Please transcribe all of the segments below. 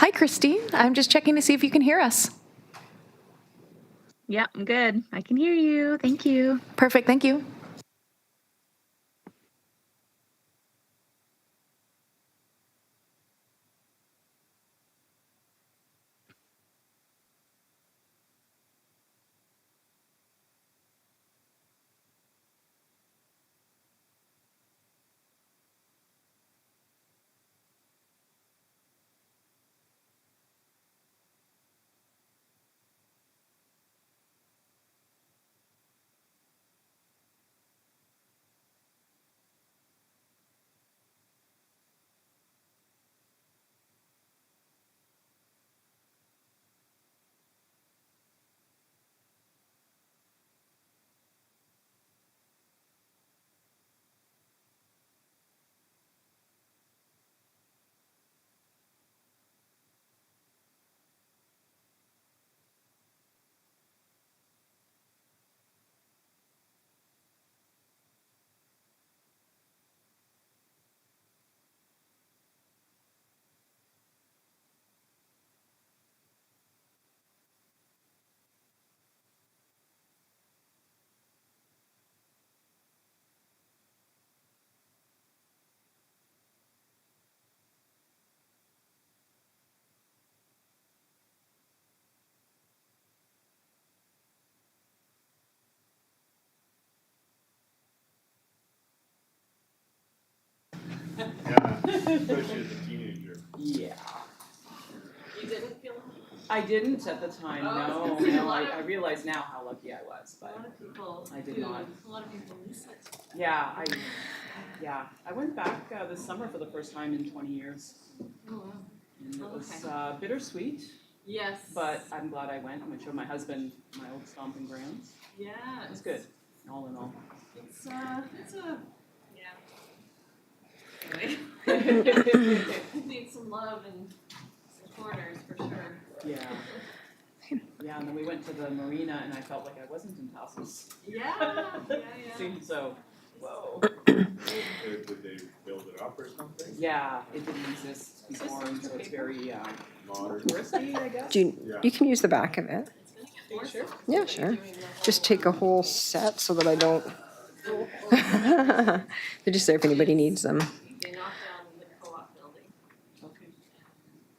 Hi, Christy. I'm just checking to see if you can hear us. Yeah, I'm good. I can hear you. Thank you. Perfect. Thank you. Yeah, especially as a teenager. Yeah. You didn't feel lucky? I didn't at the time, no. I realize now how lucky I was, but I did not. A lot of people miss it. Yeah, I went back this summer for the first time in 20 years. Oh, wow. And it was Okay. bittersweet, Yes. but I'm glad I went. I'm gonna show my husband my old stomping grounds. Yeah. It was good, all in all. It's Anyway. Needs some love and supporters for sure. Yeah. Yeah, and then we went to the marina and I felt like I wasn't in Tassels. Yeah. Seemed so, whoa. Did they build it up or something? Yeah, it didn't exist before, and so it's very Modern. touristy, I guess. You can use the back of it. It's gonna get Sure. Yeah, sure. Just take a whole set so that I don't. They're just there if anybody needs them. They knocked down the co-op building. Okay.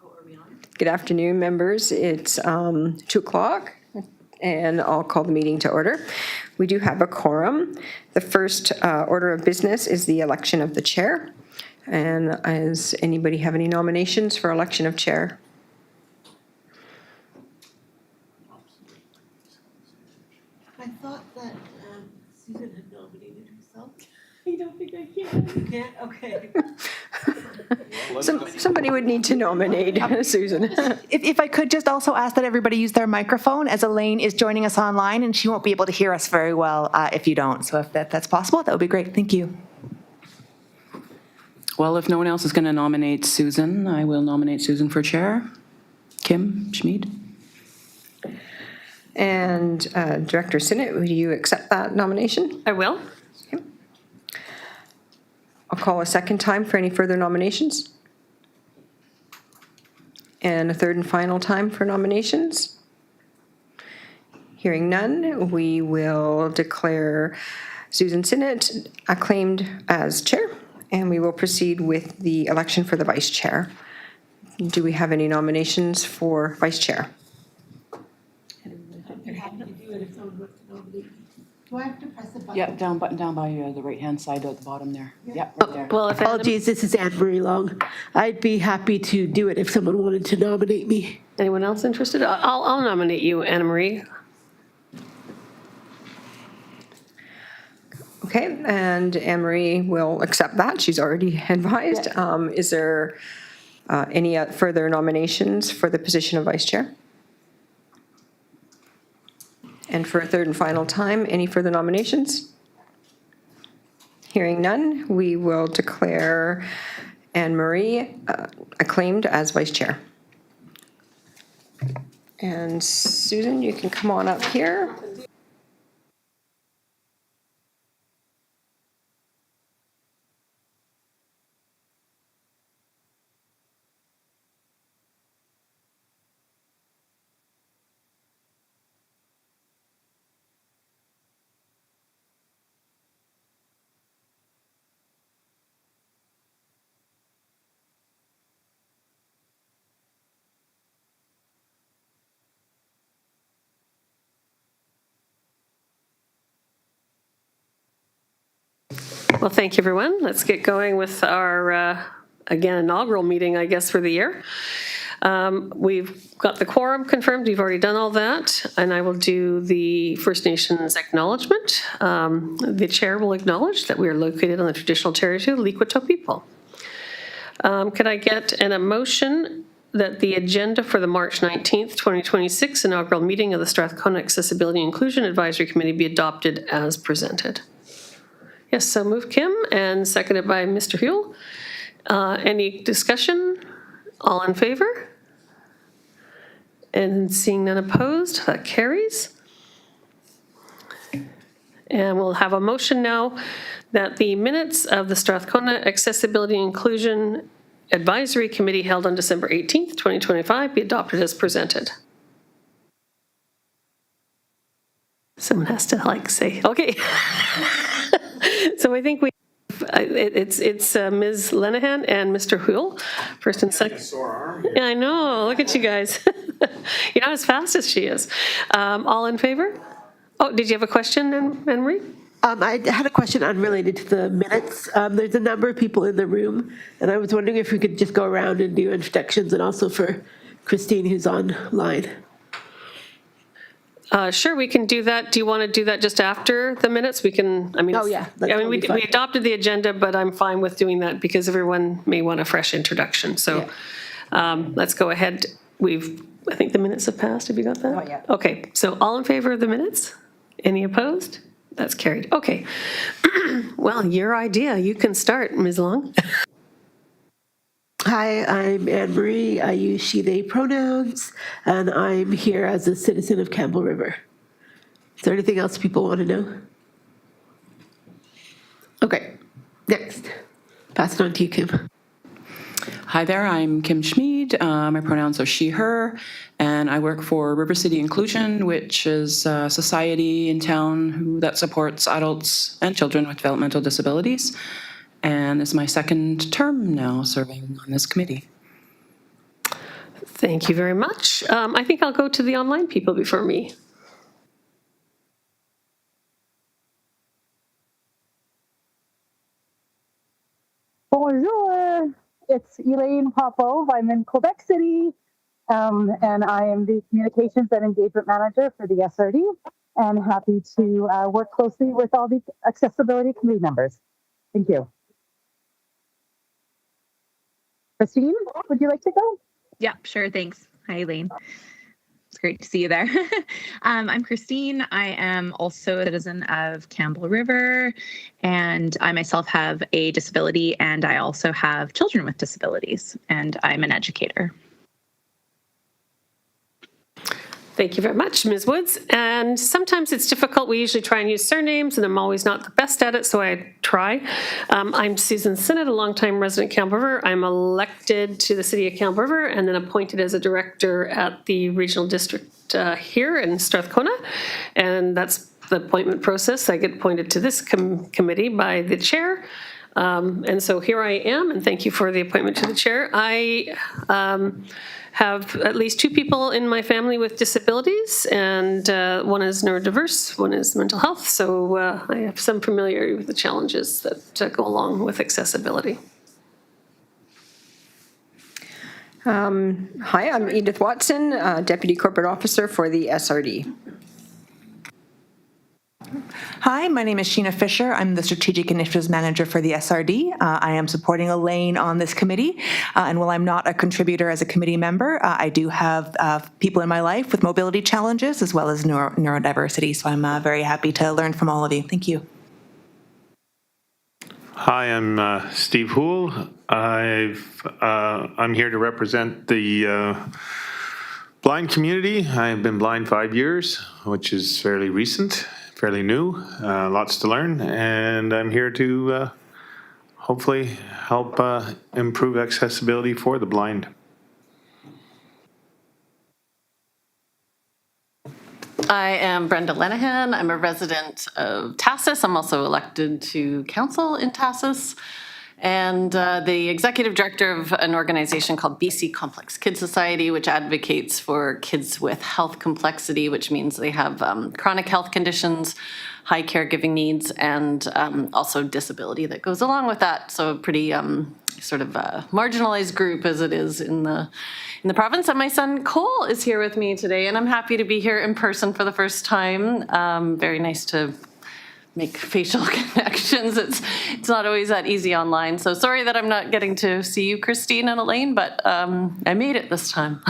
Oh, are we on? Good afternoon, members. It's 2:00, and I'll call the meeting to order. We do have a quorum. The first order of business is the election of the chair. And does anybody have any nominations for election of chair? I thought that Susan had nominated herself. I don't think I can. You can't? Okay. Somebody would need to nominate Susan. If I could just also ask that everybody use their microphone, as Elaine is joining us online and she won't be able to hear us very well if you don't. So if that's possible, that would be great. Thank you. Well, if no one else is going to nominate Susan, I will nominate Susan for chair. Kim Schmid. And Director Sinnott, would you accept that nomination? I will. I'll call a second time for any further nominations. And a third and final time for nominations. Hearing none, we will declare Susan Sinnott acclaimed as chair, and we will proceed with the election for the vice chair. Do we have any nominations for vice chair? You're happy to do it if someone wants to nominate me. Do I have to press a button? Yep, button down by the right-hand side at the bottom there. Yep, right there. Well, if Apologies, this is Anne Marie Long. I'd be happy to do it if someone wanted to nominate me. anyone else interested? I'll nominate you, Anna Marie. Okay, and Anne Marie will accept that. She's already advised. Is there any further nominations for the position of vice chair? And for a third and final time, any further nominations? Hearing none, we will declare Anne Marie acclaimed as vice chair. And Susan, you can come on up here. Well, thank you, everyone. Let's get going with our, again, inaugural meeting, I guess, for the year. We've got the quorum confirmed. We've already done all that. And I will do the First Nations acknowledgement. The chair will acknowledge that we are located on the traditional territory of the Liquito people. Could I get a motion that the agenda for the March 19th, 2026 inaugural meeting of the Strathcona Accessibility and Inclusion Advisory Committee be adopted as presented? Yes, so move Kim and seconded by Mr. Huell. Any discussion? All in favor? And seeing none opposed, that carries. And we'll have a motion now that the minutes of the Strathcona Accessibility and Inclusion Advisory Committee held on December 18th, 2025 be adopted as presented. Someone has to say, okay. So I think it's Ms. Lenehan and Mr. Huell, first and second. Sore arm. Yeah, I know. Look at you guys. You're not as fast as she is. All in favor? Oh, did you have a question, Anne-Marie? I had a question unrelated to the minutes. There's a number of people in the room, and I was wondering if we could just go around and do introductions, and also for Christine, who's online. Sure, we can do that. Do you want to do that just after the minutes? We can, Oh, yeah, that's we totally fine. adopted the agenda, but I'm fine with doing that because everyone may want a fresh introduction. So let's go ahead. I think the minutes have passed. Have you got that? Not yet. Okay, so all in favor of the minutes? Any opposed? That's carried. Okay. Well, your idea. You can start, Ms. Long. Hi, I'm Anne Marie. I use she, they pronouns, and I'm here as a citizen of Campbell River. Is there anything else people want to know? Okay, next. Pass it on to you, Kim. Hi there, I'm Kim Schmid. My pronouns are she, her, and I work for River City Inclusion, which is a society in town that supports adults and children with developmental disabilities. And it's my second term now serving on this committee. Thank you very much. I think I'll go to the online people before me. Bonjour, it's Elaine Popov. I'm in Quebec City, and I am the Communications and Engagement Manager for the SRD, and happy to work closely with all the accessibility committee members. Thank you. Christine, would you like to go? Yeah, sure. Thanks. Hi, Elaine. It's great to see you there. I'm Christine. I am also a citizen of Campbell River, and I myself have a disability, and I also have children with disabilities, and I'm an educator. Thank you very much, Ms. Woods. And sometimes it's difficult. We usually try and use surnames, and I'm always not the best at it, so I try. I'm Susan Sinnott, a longtime resident of Campbell River. I'm elected to the city of Campbell River and then appointed as a director at the regional district here in Strathcona. And that's the appointment process. I get appointed to this committee by the chair. And so here I am, and thank you for the appointment to the chair. I have at least two people in my family with disabilities, and one is neurodiverse, one is mental health. So I have some familiarity with the challenges that go along with accessibility. Hi, I'm Edith Watson, Deputy Corporate Officer for the SRD. Hi, my name is Sheena Fisher. I'm the Strategic Initiatives Manager for the SRD. I am supporting Elaine on this committee, and while I'm not a contributor as a committee member, I do have people in my life with mobility challenges as well as neurodiversity, so I'm very happy to learn from all of you. Thank you. Hi, I'm Steve Huell. I'm here to represent the blind community. I've been blind 5 years, which is fairly recent. Fairly new, lots to learn, and I'm here to hopefully help improve accessibility for the blind. I am Brenda Lenehan. I'm a resident of Tassus. I'm also elected to council in Tassus. and the executive director of an organization called BC Complex Kid Society, which advocates for kids with health complexity, which means they have chronic health conditions, high caregiving needs, and also disability that goes along with that. So a pretty sort of marginalized group as it is in the province. And my son Cole is here with me today, and I'm happy to be here in person for the first time. Very nice to make facial connections. It's not always that easy online. So sorry that I'm not getting to see you, Christine and Elaine, but I made it this time.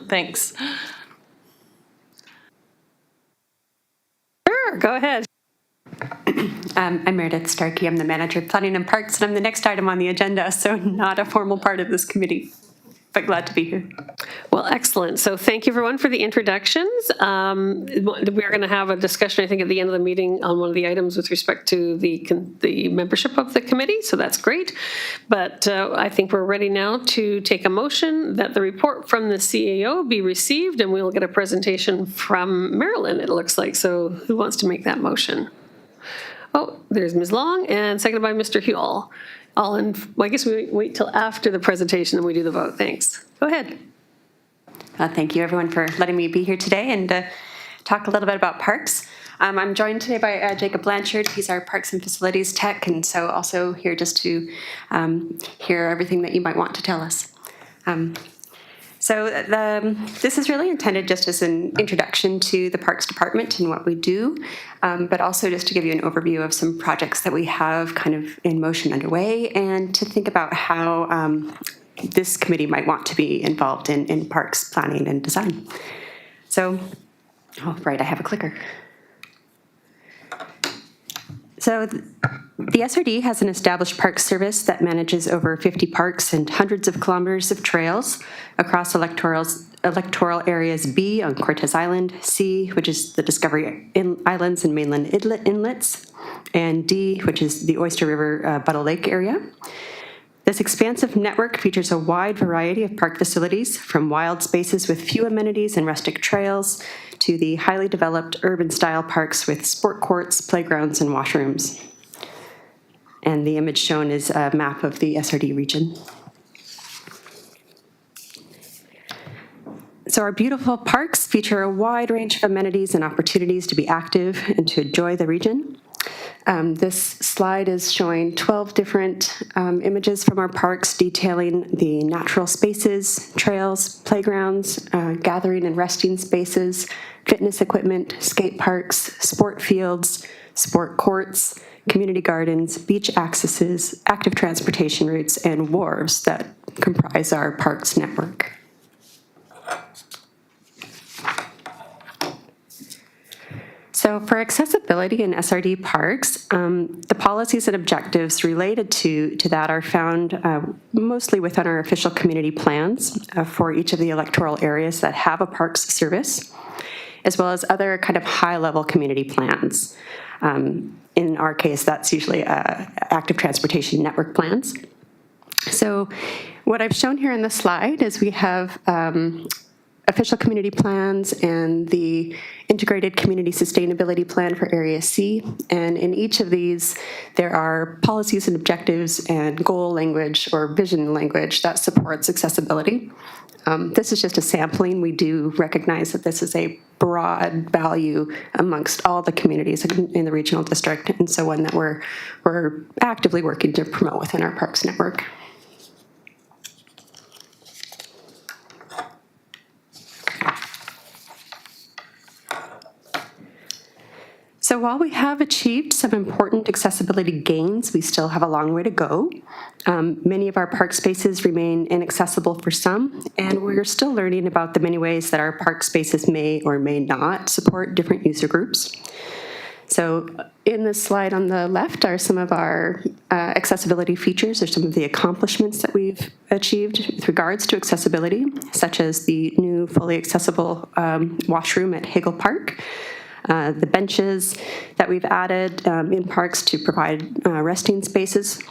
Thanks. Sure, go ahead. I'm Meredith Starkey. I'm the manager of planning and parks, and I'm the next item on the agenda, so not a formal part of this committee, but glad to be here. Well, excellent. So thank you, everyone, for the introductions. We're going to have a discussion, I think, at the end of the meeting on one of the items with respect to the membership of the committee, so that's great. But I think we're ready now to take a motion that the report from the CAO be received, and we'll get a presentation from Marilyn, it looks like. So who wants to make that motion? Oh, there's Ms. Long, and seconded by Mr. Huell. Well, I guess we wait till after the presentation and we do the vote. Thanks. Go ahead. Thank you, everyone, for letting me be here today and talk a little bit about parks. I'm joined today by Jacob Blanchard. He's our Parks and Facilities Tech, and so also here just to hear everything that you might want to tell us. This is really intended just as an introduction to the Parks Department and what we do, but also just to give you an overview of some projects that we have kind of in motion underway, and to think about how this committee might want to be involved in parks planning and design. So, oh, right, I have a clicker. So the SRD has an established park service that manages over 50 parks and hundreds of kilometers of trails across electoral areas B on Cortes Island, C, which is the Discovery Islands and mainland inlets, and D, which is the Oyster River Buttle Lake area. This expansive network features a wide variety of park facilities, from wild spaces with few amenities and rustic trails to the highly developed urban-style parks with sport courts, playgrounds, and washrooms. And the image shown is a map of the SRD region. So our beautiful parks feature a wide range of amenities and opportunities to be active and to enjoy the region. This slide is showing 12 different images from our parks detailing the natural spaces, trails, playgrounds, gathering and resting spaces, fitness equipment, skate parks, sport fields, sport courts, community gardens, beach accesses, active transportation routes, and wharves that comprise our parks network. So for accessibility in SRD parks, the policies and objectives related to that are found mostly within our official community plans for each of the electoral areas that have a parks service, as well as other kind of high-level community plans. In our case, that's usually active transportation network plans. So what I've shown here in the slide is we have official community plans and the integrated community sustainability plan for Area C. And in each of these, there are policies and objectives and goal language or vision language that supports accessibility. This is just a sampling. We do recognize that this is a broad value amongst all the communities in the regional district, and so one that we're actively working to promote within our parks network. So while we have achieved some important accessibility gains, we still have a long way to go. Many of our park spaces remain inaccessible for some, and we're still learning about the many ways that our park spaces may or may not support different user groups. So in this slide on the left are some of our accessibility features, or some of the accomplishments that we've achieved with regards to accessibility, such as the new fully accessible washroom at Hagel Park, the benches that we've added in parks to provide resting spaces,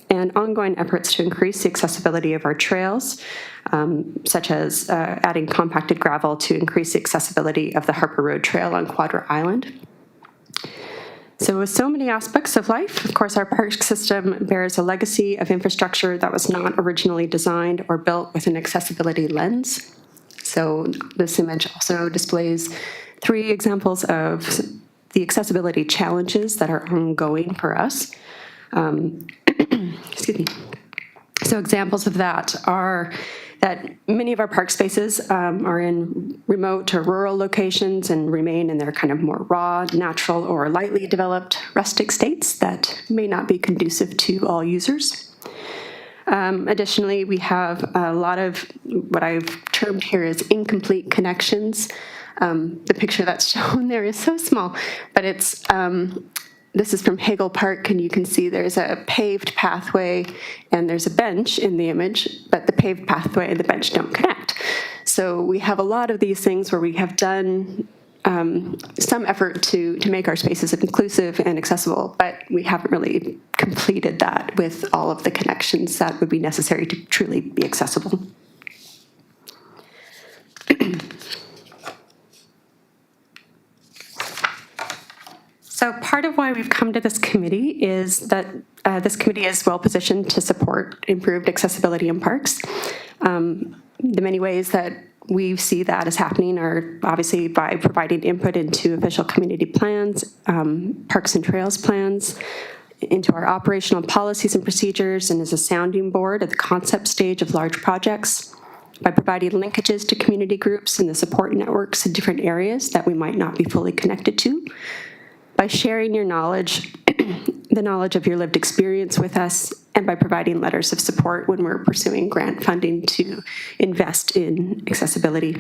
and ongoing efforts to increase the accessibility of our trails, such as adding compacted gravel to increase the accessibility of the Harper Road Trail on Quadra Island. So with so many aspects of life, of course, our park system bears a legacy of infrastructure that was not originally designed or built with an accessibility lens. So this image also displays 3 examples of the accessibility challenges that are ongoing for us. Excuse me. So examples of that are that many of our park spaces are in remote or rural locations and remain in their kind of more raw, natural, or lightly developed rustic states that may not be conducive to all users. Additionally, we have a lot of what I've termed here as incomplete connections. The picture that's shown there is so small, but it's this is from Hagel Park, and you can see there's a paved pathway and there's a bench in the image, but the paved pathway and the bench don't connect. So we have a lot of these things where we have done some effort to make our spaces inclusive and accessible, but we haven't really completed that with all of the connections that would be necessary to truly be accessible. So part of why we've come to this committee is that this committee is well positioned to support improved accessibility in parks. The many ways that we see that as happening are obviously by providing input into official community plans, parks and trails plans, into our operational policies and procedures, and as a sounding board at the concept stage of large projects, by providing linkages to community groups and the support networks in different areas that we might not be fully connected to, by sharing your knowledge, the knowledge of your lived experience with us, and by providing letters of support when we're pursuing grant funding to invest in accessibility.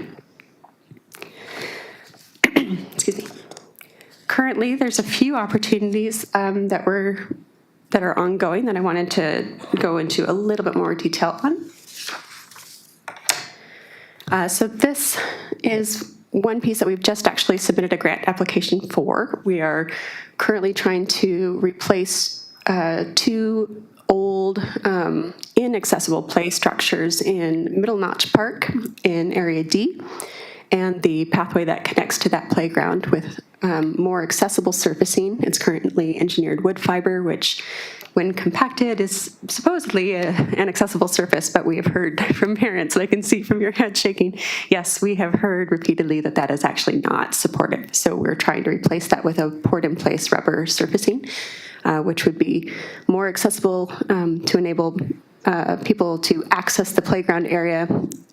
Excuse me. Currently, there's a few opportunities that are ongoing that I wanted to go into a little bit more detail on. So this is one piece that we've just actually submitted a grant application for. We are currently trying to replace 2 old inaccessible play structures in Middle Notch Park in Area D, and the pathway that connects to that playground with more accessible surfacing. It's currently engineered wood fiber, which when compacted is supposedly an accessible surface, but we have heard from parents, and I can see from your head shaking, yes, we have heard repeatedly that that is actually not supportive. So we're trying to replace that with a poured-in-place rubber surfacing, which would be more accessible to enable people to access the playground area,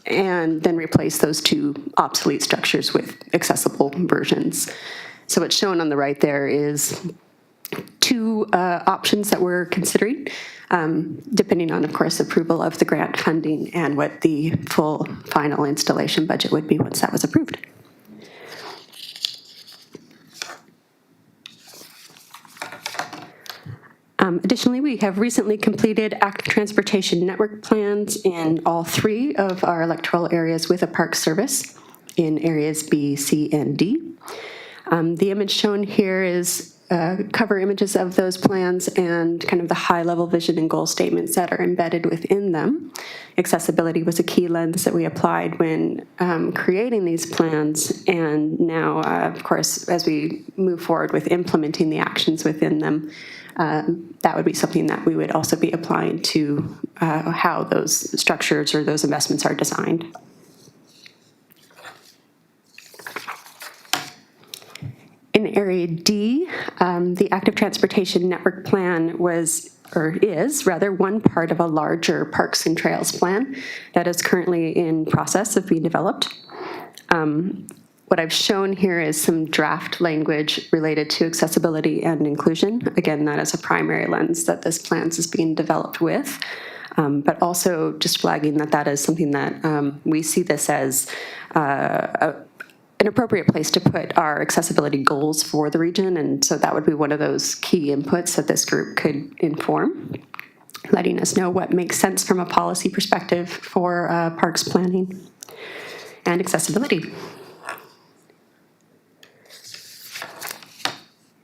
and then replace those 2 obsolete structures with accessible versions. So what's shown on the right there is 2 options that we're considering, depending on, of course, approval of the grant funding and what the full final installation budget would be once that was approved. Additionally, we have recently completed active transportation network plans in all 3 of our electoral areas with a park service in areas B, C, and D. The image shown here is cover images of those plans and kind of the high-level vision and goal statements that are embedded within them. Accessibility was a key lens that we applied when creating these plans, and now, of course, as we move forward with implementing the actions within them, that would be something that we would also be applying to how those structures or those investments are designed. In Area D, the Active Transportation Network Plan is one part of a larger Parks and Trails plan that is currently in process of being developed. What I've shown here is some draft language related to accessibility and inclusion. Again, that is a primary lens that this plan is being developed with, but also just flagging that that is something that we see this as an appropriate place to put our accessibility goals for the region, and so that would be one of those key inputs that this group could inform, letting us know what makes sense from a policy perspective for parks planning and accessibility.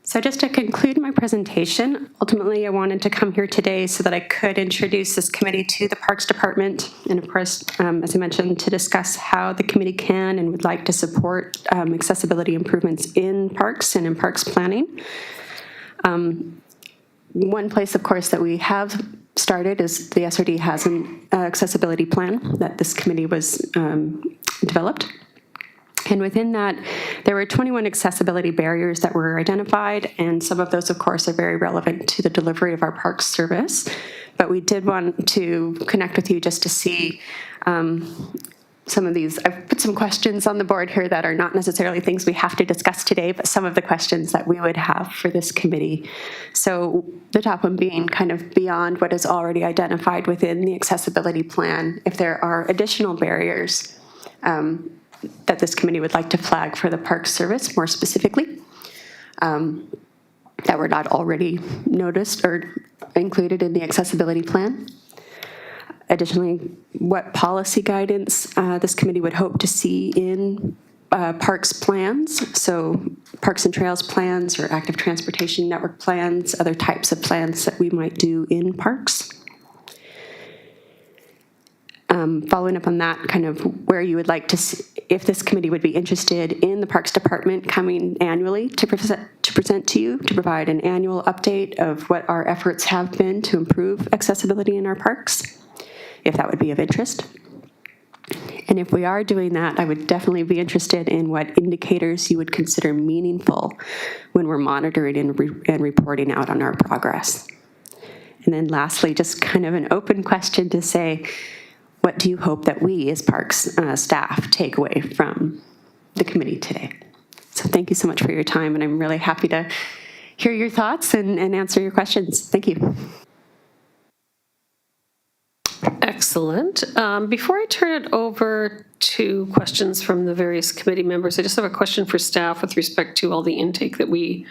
So just to conclude my presentation, ultimately I wanted to come here today so that I could introduce this committee to the Parks Department, and of course, as I mentioned, to discuss how the committee can and would like to support accessibility improvements in parks and in parks planning. One place, of course, that we have started is the SRD has an accessibility plan that this committee was developed. And within that, there were 21 accessibility barriers that were identified, and some of those, of course, are very relevant to the delivery of our parks service. But we did want to connect with you just to see some of these. I've put some questions on the board here that are not necessarily things we have to discuss today, but some of the questions that we would have for this committee. So the top one being kind of beyond what is already identified within the accessibility plan, if there are additional barriers that this committee would like to flag for the park service more specifically, that were not already noticed or included in the accessibility plan. Additionally, what policy guidance this committee would hope to see in parks plans, so parks and trails plans or active transportation network plans, other types of plans that we might do in parks. Following up on that, kind of where you would like to see, if this committee would be interested in the Parks Department coming annually to present to you, to provide an annual update of what our efforts have been to improve accessibility in our parks, if that would be of interest. And if we are doing that, I would definitely be interested in what indicators you would consider meaningful when we're monitoring and reporting out on our progress. And then lastly, just kind of an open question to say, what do you hope that we as parks staff take away from the committee today? So thank you so much for your time, and I'm really happy to hear your thoughts and answer your questions. Thank you. Excellent. Before I turn it over to questions from the various committee members, I just have a question for staff with respect to all the intake that we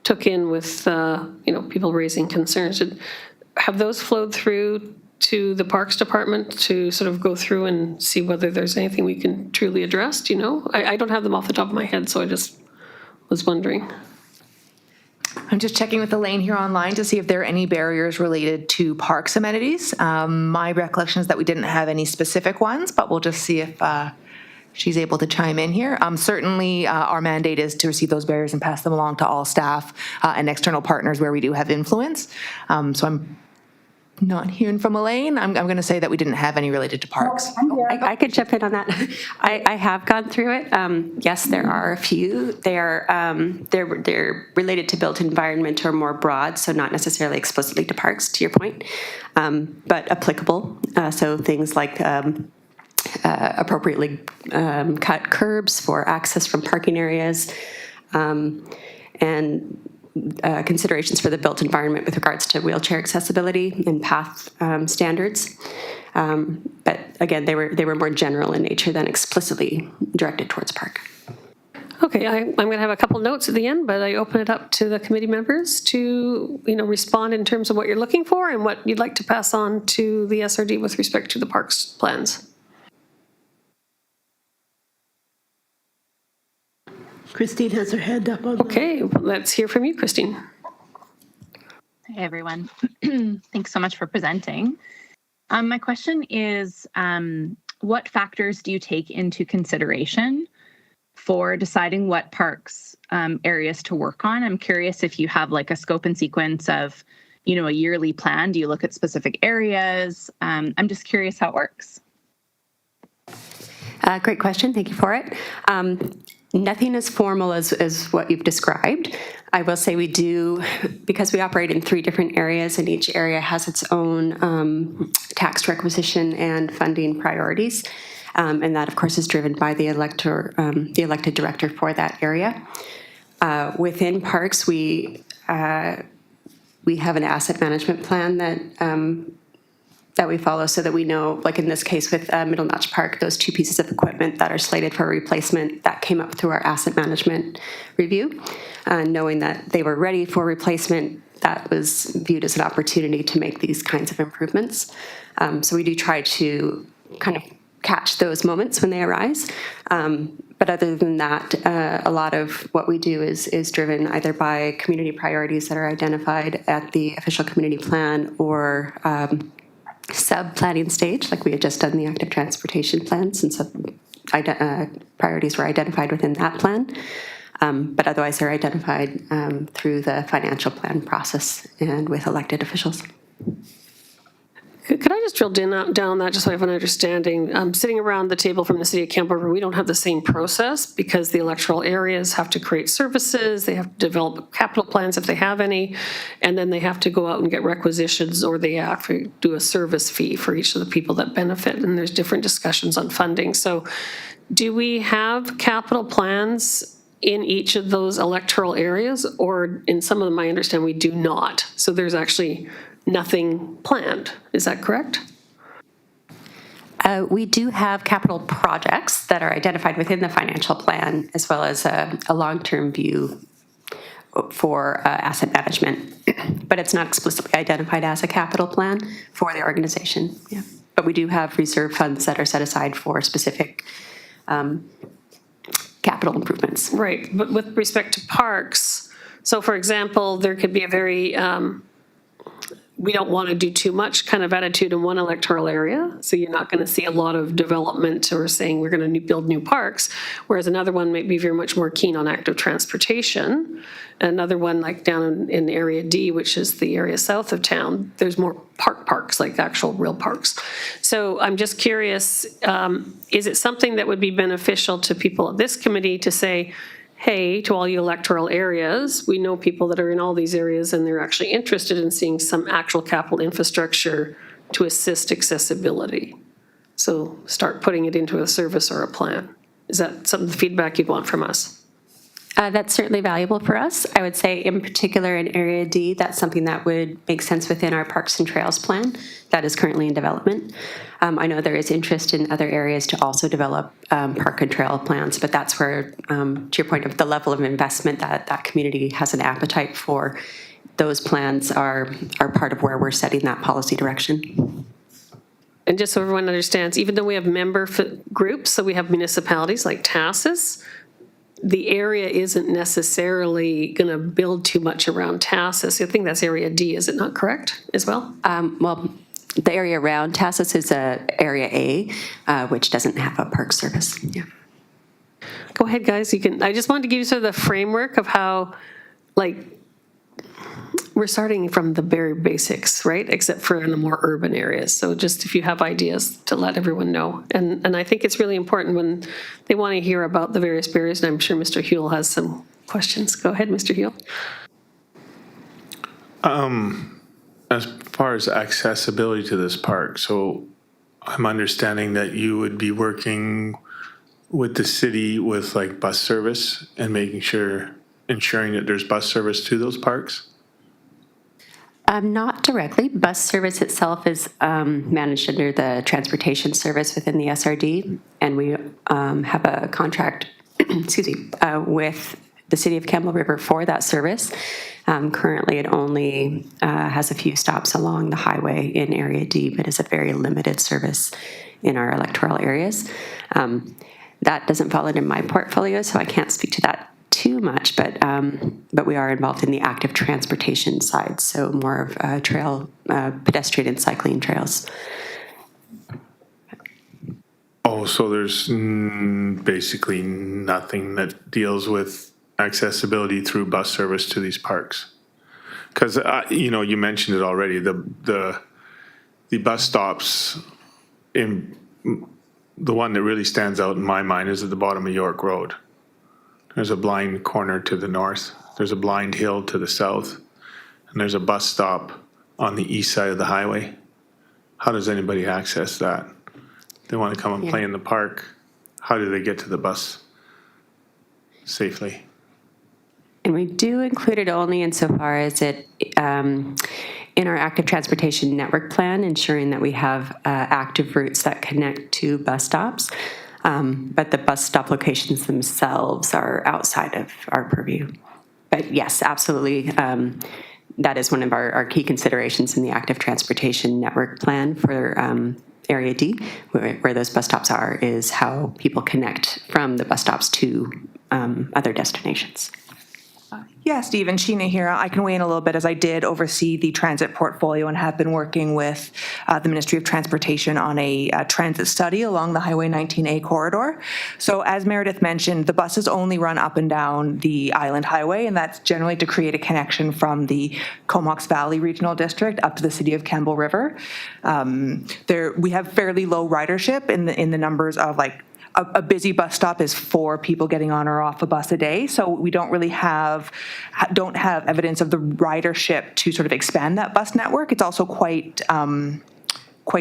took in with people raising concerns. Have those flowed through to the Parks Department to sort of go through and see whether there's anything we can truly address? Do you know? I don't have them off the top of my head, so I just was wondering. I'm just checking with Elaine here online to see if there are any barriers related to parks amenities. My recollection is that we didn't have any specific ones, but we'll just see if she's able to chime in here. Certainly, our mandate is to receive those barriers and pass them along to all staff and external partners where we do have influence. So I'm not hearing from Elaine. I'm going to say that we didn't have any related to parks. I could jump in on that. I have gone through it. Yes, there are a few. They're related to built environment or more broad, so not necessarily explicitly to parks, to your point, but applicable. So things like appropriately cut curbs for access from parking areas, and considerations for the built environment with regards to wheelchair accessibility and path standards. But again, they were more general in nature than explicitly directed towards park. Okay, I'm going to have a couple notes at the end, but I open it up to the committee members to respond in terms of what you're looking for and what you'd like to pass on to the SRD with respect to the parks plans. Christine has her hand up on Okay, let's hear from you, Christine. Hey, everyone. Thanks so much for presenting. My question is, what factors do you take into consideration for deciding what parks areas to work on? I'm curious if you have like a scope and sequence of, a yearly plan. Do you look at specific areas? I'm just curious how it works. Great question. Thank you for it. Nothing as formal as what you've described. I will say we do, because we operate in 3 different areas and each area has its own tax requisition and funding priorities. And that, of course, is driven by the elected director for that area. Within parks, we have an asset management plan that we follow so that we know, like in this case with Middle Notch Park, those 2 pieces of equipment that are slated for replacement, that came up through our asset management review. Knowing that they were ready for replacement, that was viewed as an opportunity to make these kinds of improvements. So we do try to kind of catch those moments when they arise. But other than that, a lot of what we do is driven either by community priorities that are identified at the official community plan or sub-planning stage, like we had just done the active transportation plan, since priorities were identified within that plan. But otherwise, they're identified through the financial plan process and with elected officials. Could I just drill down on that just so I have an understanding? Sitting around the table from the city of Campbell River, we don't have the same process because the electoral areas have to create services, they have to develop capital plans if they have any, and then they have to go out and get requisitions, or they have to do a service fee for each of the people that benefit, and there's different discussions on funding. So do we have capital plans in each of those electoral areas, or in some of them I understand we do not? So there's actually nothing planned. Is that correct? We do have capital projects that are identified within the financial plan, as well as a long-term view for asset management. But it's not explicitly identified as a capital plan for the organization. Yeah. But we do have reserve funds that are set aside for specific capital improvements. Right. But with respect to parks, so for example, there could be a very we don't want to do too much kind of attitude in one electoral area. So you're not going to see a lot of development or saying we're going to build new parks, whereas another one might be very much more keen on active transportation. Another one like down in Area D, which is the area south of town, there's more parks, like actual real parks. So I'm just curious, is it something that would be beneficial to people at this committee to say, hey, to all you electoral areas, we know people that are in all these areas and they're actually interested in seeing some actual capital infrastructure to assist accessibility. So start putting it into a service or a plan. Is that some of the feedback you'd want from us? That's certainly valuable for us. I would say in particular in Area D, that's something that would make sense within our Parks and Trails plan that is currently in development. I know there is interest in other areas to also develop park and trail plans, but that's where, to your point of the level of investment that community has an appetite for, those plans are part of where we're setting that policy direction. And just so everyone understands, even though we have member groups, so we have municipalities like TASIS, the area isn't necessarily going to build too much around TASIS. I think that's Area D, is it not correct as well? Well, the area around TASIS is Area A, which doesn't have a park service. Yeah. Go ahead, guys. You can. I just wanted to give you sort of the framework of how, like, we're starting from the very basics, right? Except for in the more urban areas. So just if you have ideas to let everyone know. And I think it's really important when they want to hear about the various barriers, and I'm sure Mr. Huell has some questions. Go ahead, Mr. Huell. As far as accessibility to this park, so I'm understanding that you would be working with the city with like bus service and ensuring that there's bus service to those parks? Not directly. Bus service itself is managed under the transportation service within the SRD, and we have a contract, with the city of Campbell River for that service. Currently, it only has a few stops along the highway in Area D, but is a very limited service in our electoral areas. That doesn't fall into my portfolio, so I can't speak to that too much, but we are involved in the active transportation side, so more of trail, pedestrian and cycling trails. Oh, so there's basically nothing that deals with accessibility through bus service to these parks? Because, you mentioned it already, the bus stops, in the one that really stands out in my mind is at the bottom of York Road. There's a blind corner to the north, there's a blind hill to the south, and there's a bus stop on the east side of the highway. How does anybody access that? They want to come and play in the park. How do they get to the bus safely? And we do include it only insofar as it, in our active transportation network plan, ensuring that we have active routes that connect to bus stops. But the bus stop locations themselves are outside of our purview. But yes, absolutely. That is one of our key considerations in the active transportation network plan for Area D, where those bus stops are, is how people connect from the bus stops to other destinations. Yeah, Steve and Sheena here. I can weigh in a little bit as I did oversee the transit portfolio and have been working with the Ministry of Transportation on a transit study along the Highway 19A corridor. So as Meredith mentioned, the buses only run up and down the Island Highway, and that's generally to create a connection from the Comox Valley Regional District up to the city of Campbell River. We have fairly low ridership in the numbers of like a busy bus stop is 4 people getting on or off a bus a day. So we don't really have evidence of the ridership to sort of expand that bus network. It's also quite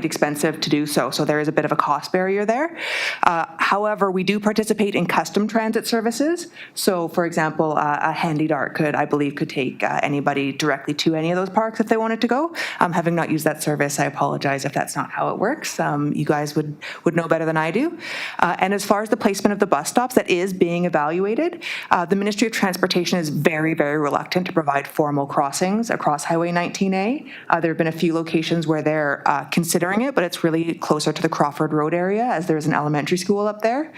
expensive to do so. So there is a bit of a cost barrier there. However, we do participate in custom transit services. So for example, a Handy Dart I believe could take anybody directly to any of those parks if they wanted to go. Having not used that service, I apologize if that's not how it works. You guys would know better than I do. And as far as the placement of the bus stops, that is being evaluated. The Ministry of Transportation is very, very reluctant to provide formal crossings across Highway 19A. There have been a few locations where they're considering it, but it's really closer to the Crawford Road area as there's an elementary school up there.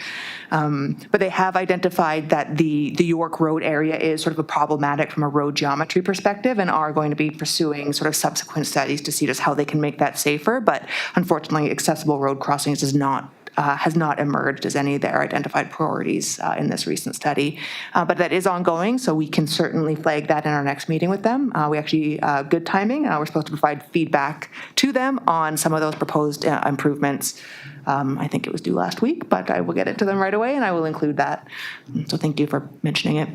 But they have identified that the York Road area is sort of a problematic from a road geometry perspective and are going to be pursuing sort of subsequent studies to see just how they can make that safer. But unfortunately, accessible road crossings has not emerged as any of their identified priorities in this recent study. But that is ongoing, so we can certainly flag that in our next meeting with them. We actually, good timing, we're supposed to provide feedback to them on some of those proposed improvements. I think it was due last week, but I will get it to them right away and I will include that. So thank you for mentioning it.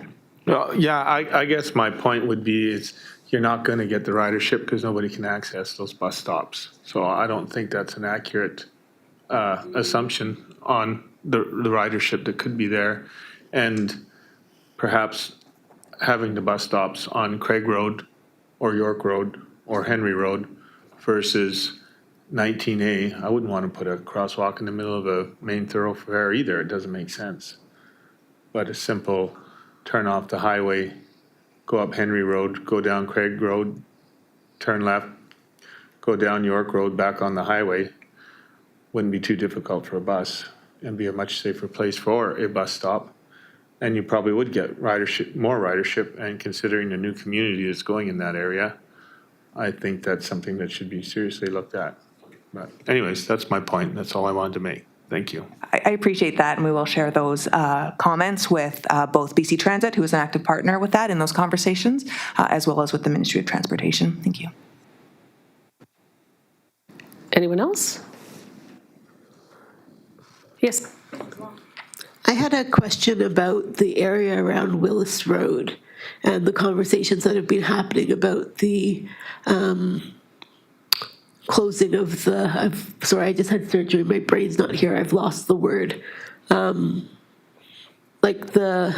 Well, yeah, I guess my point would be is you're not going to get the ridership because nobody can access those bus stops. So I don't think that's an accurate assumption on the ridership that could be there, and perhaps having the bus stops on Craig Road or York Road or Henry Road versus 19A. I wouldn't want to put a crosswalk in the middle of a main thoroughfare either. It doesn't make sense. But a simple turn off the highway, go up Henry Road, go down Craig Road, turn left, go down York Road, back on the highway, wouldn't be too difficult for a bus and be a much safer place for a bus stop. And you probably would get ridership, more ridership, and considering the new community that's going in that area, I think that's something that should be seriously looked at. But anyways, that's my point. That's all I wanted to make. Thank you. I appreciate that, and we will share those comments with both BC Transit, who is an active partner with that in those conversations, as well as with the Ministry of Transportation. Thank you. Anyone else? Yes. I had a question about the area around Willis Road and the conversations that have been happening about the closing of the, sorry, I just had surgery, my brain's not here, I've lost the word. Like the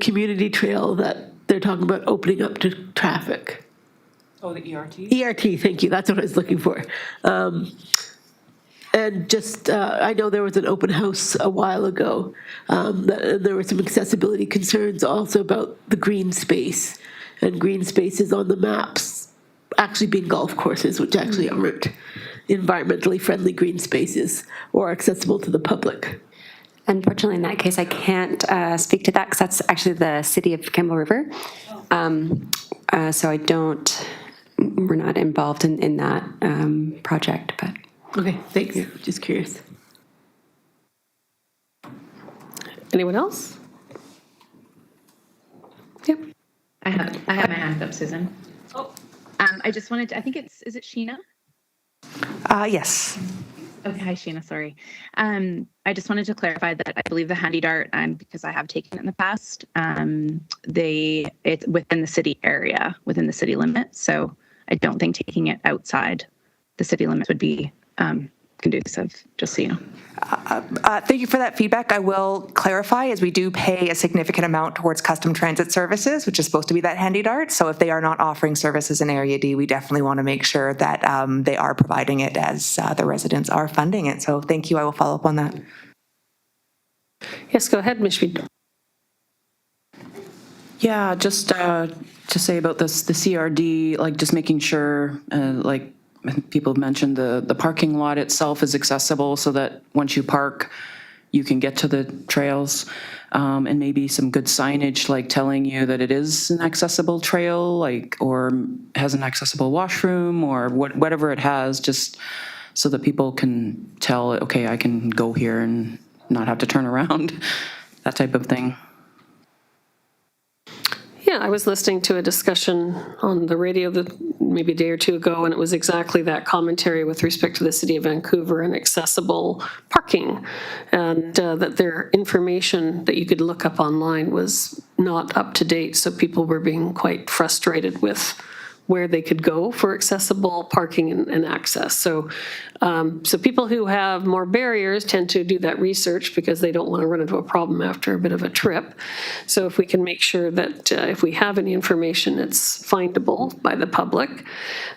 community trail that they're talking about opening up to traffic. Oh, the ERT? ERT, thank you, that's what I was looking for. And just, I know there was an open house a while ago. There were some accessibility concerns also about the green space. And green spaces on the maps actually being golf courses, which actually aren't environmentally friendly green spaces or accessible to the public. Unfortunately, in that case, I can't speak to that because that's actually the city of Campbell River. So we're not involved in that project, but. Okay, thanks. Just curious. Anyone else? Yep. I have my hand up, Susan. Oh, I just wanted to, I think is it Sheena? Yes. Okay, hi Sheena, sorry. I just wanted to clarify that I believe the Handy Dart, because I have taken it in the past, it's within the city area, within the city limits. So I don't think taking it outside the city limits would be conducive, just so you know. Thank you for that feedback. I will clarify, as we do pay a significant amount towards custom transit services, which is supposed to be that Handy Dart. So if they are not offering services in Area D, we definitely want to make sure that they are providing it as the residents are funding it. So thank you. I will follow up on that. Yes, go ahead, Ms. Schmid. Yeah, just to say about this, the CRD, like just making sure, like people have mentioned, the parking lot itself is accessible so that once you park, you can get to the trails, and maybe some good signage like telling you that it is an accessible trail, like, or has an accessible washroom, or whatever it has, just so that people can tell, okay, I can go here and not have to turn around, that type of thing. Yeah, I was listening to a discussion on the radio maybe a day or two ago, and it was exactly that commentary with respect to the City of Vancouver and accessible parking, and that their information that you could look up online was not up to date, so people were being quite frustrated with where they could go for accessible parking and access. So people who have more barriers tend to do that research because they don't want to run into a problem after a bit of a trip. So if we can make sure that if we have any information, it's findable by the public.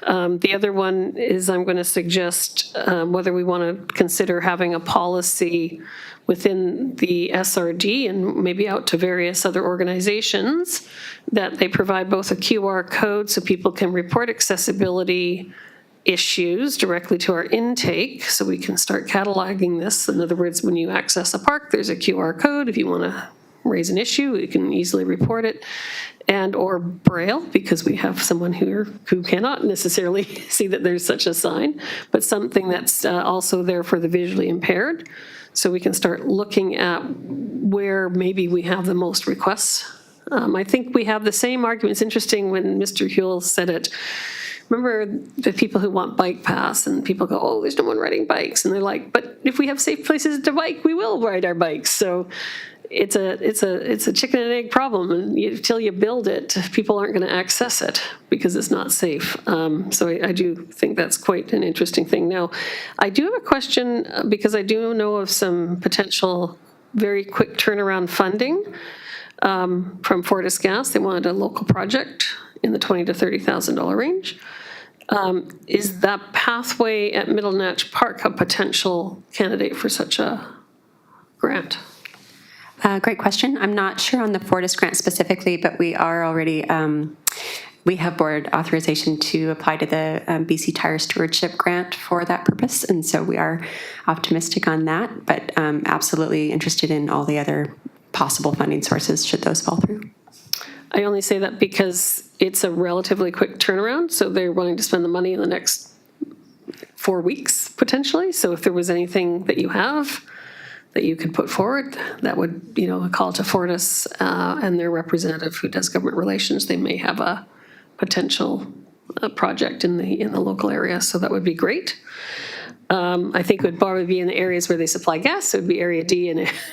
The other one is I'm going to suggest whether we want to consider having a policy within the SRD and maybe out to various other organizations that they provide both a QR code so people can report accessibility issues directly to our intake, so we can start cataloging this. In other words, when you access a park, there's a QR code. If you want to raise an issue, you can easily report it. And or Braille, because we have someone who cannot necessarily see that there's such a sign, but something that's also there for the visually impaired. So we can start looking at where maybe we have the most requests. I think we have the same argument. It's interesting when Mr. Huell said it. Remember the people who want bike paths, and people go, oh, there's no one riding bikes. And they're like, but if we have safe places to bike, we will ride our bikes. So it's a chicken and egg problem. And until you build it, people aren't going to access it because it's not safe. So I do think that's quite an interesting thing. Now, I do have a question because I do know of some potential very quick turnaround funding from Fortis Gas. They wanted a local project in the $20,000 to $30,000 range. Is that pathway at Middle Natch Park a potential candidate for such a grant? Great question. I'm not sure on the Fortis grant specifically, but we are already, we have board authorization to apply to the BC Tire Stewardship Grant for that purpose. And so we are optimistic on that, but absolutely interested in all the other possible funding sources should those fall through. I only say that because it's a relatively quick turnaround, so they're willing to spend the money in the next 4 weeks, potentially. So if there was anything that you have that you could put forward, that would, a call to Fortis and their representative who does government relations, they may have a potential project in the local area, so that would be great. I think it would probably be in the areas where they supply gas, so it would be Area D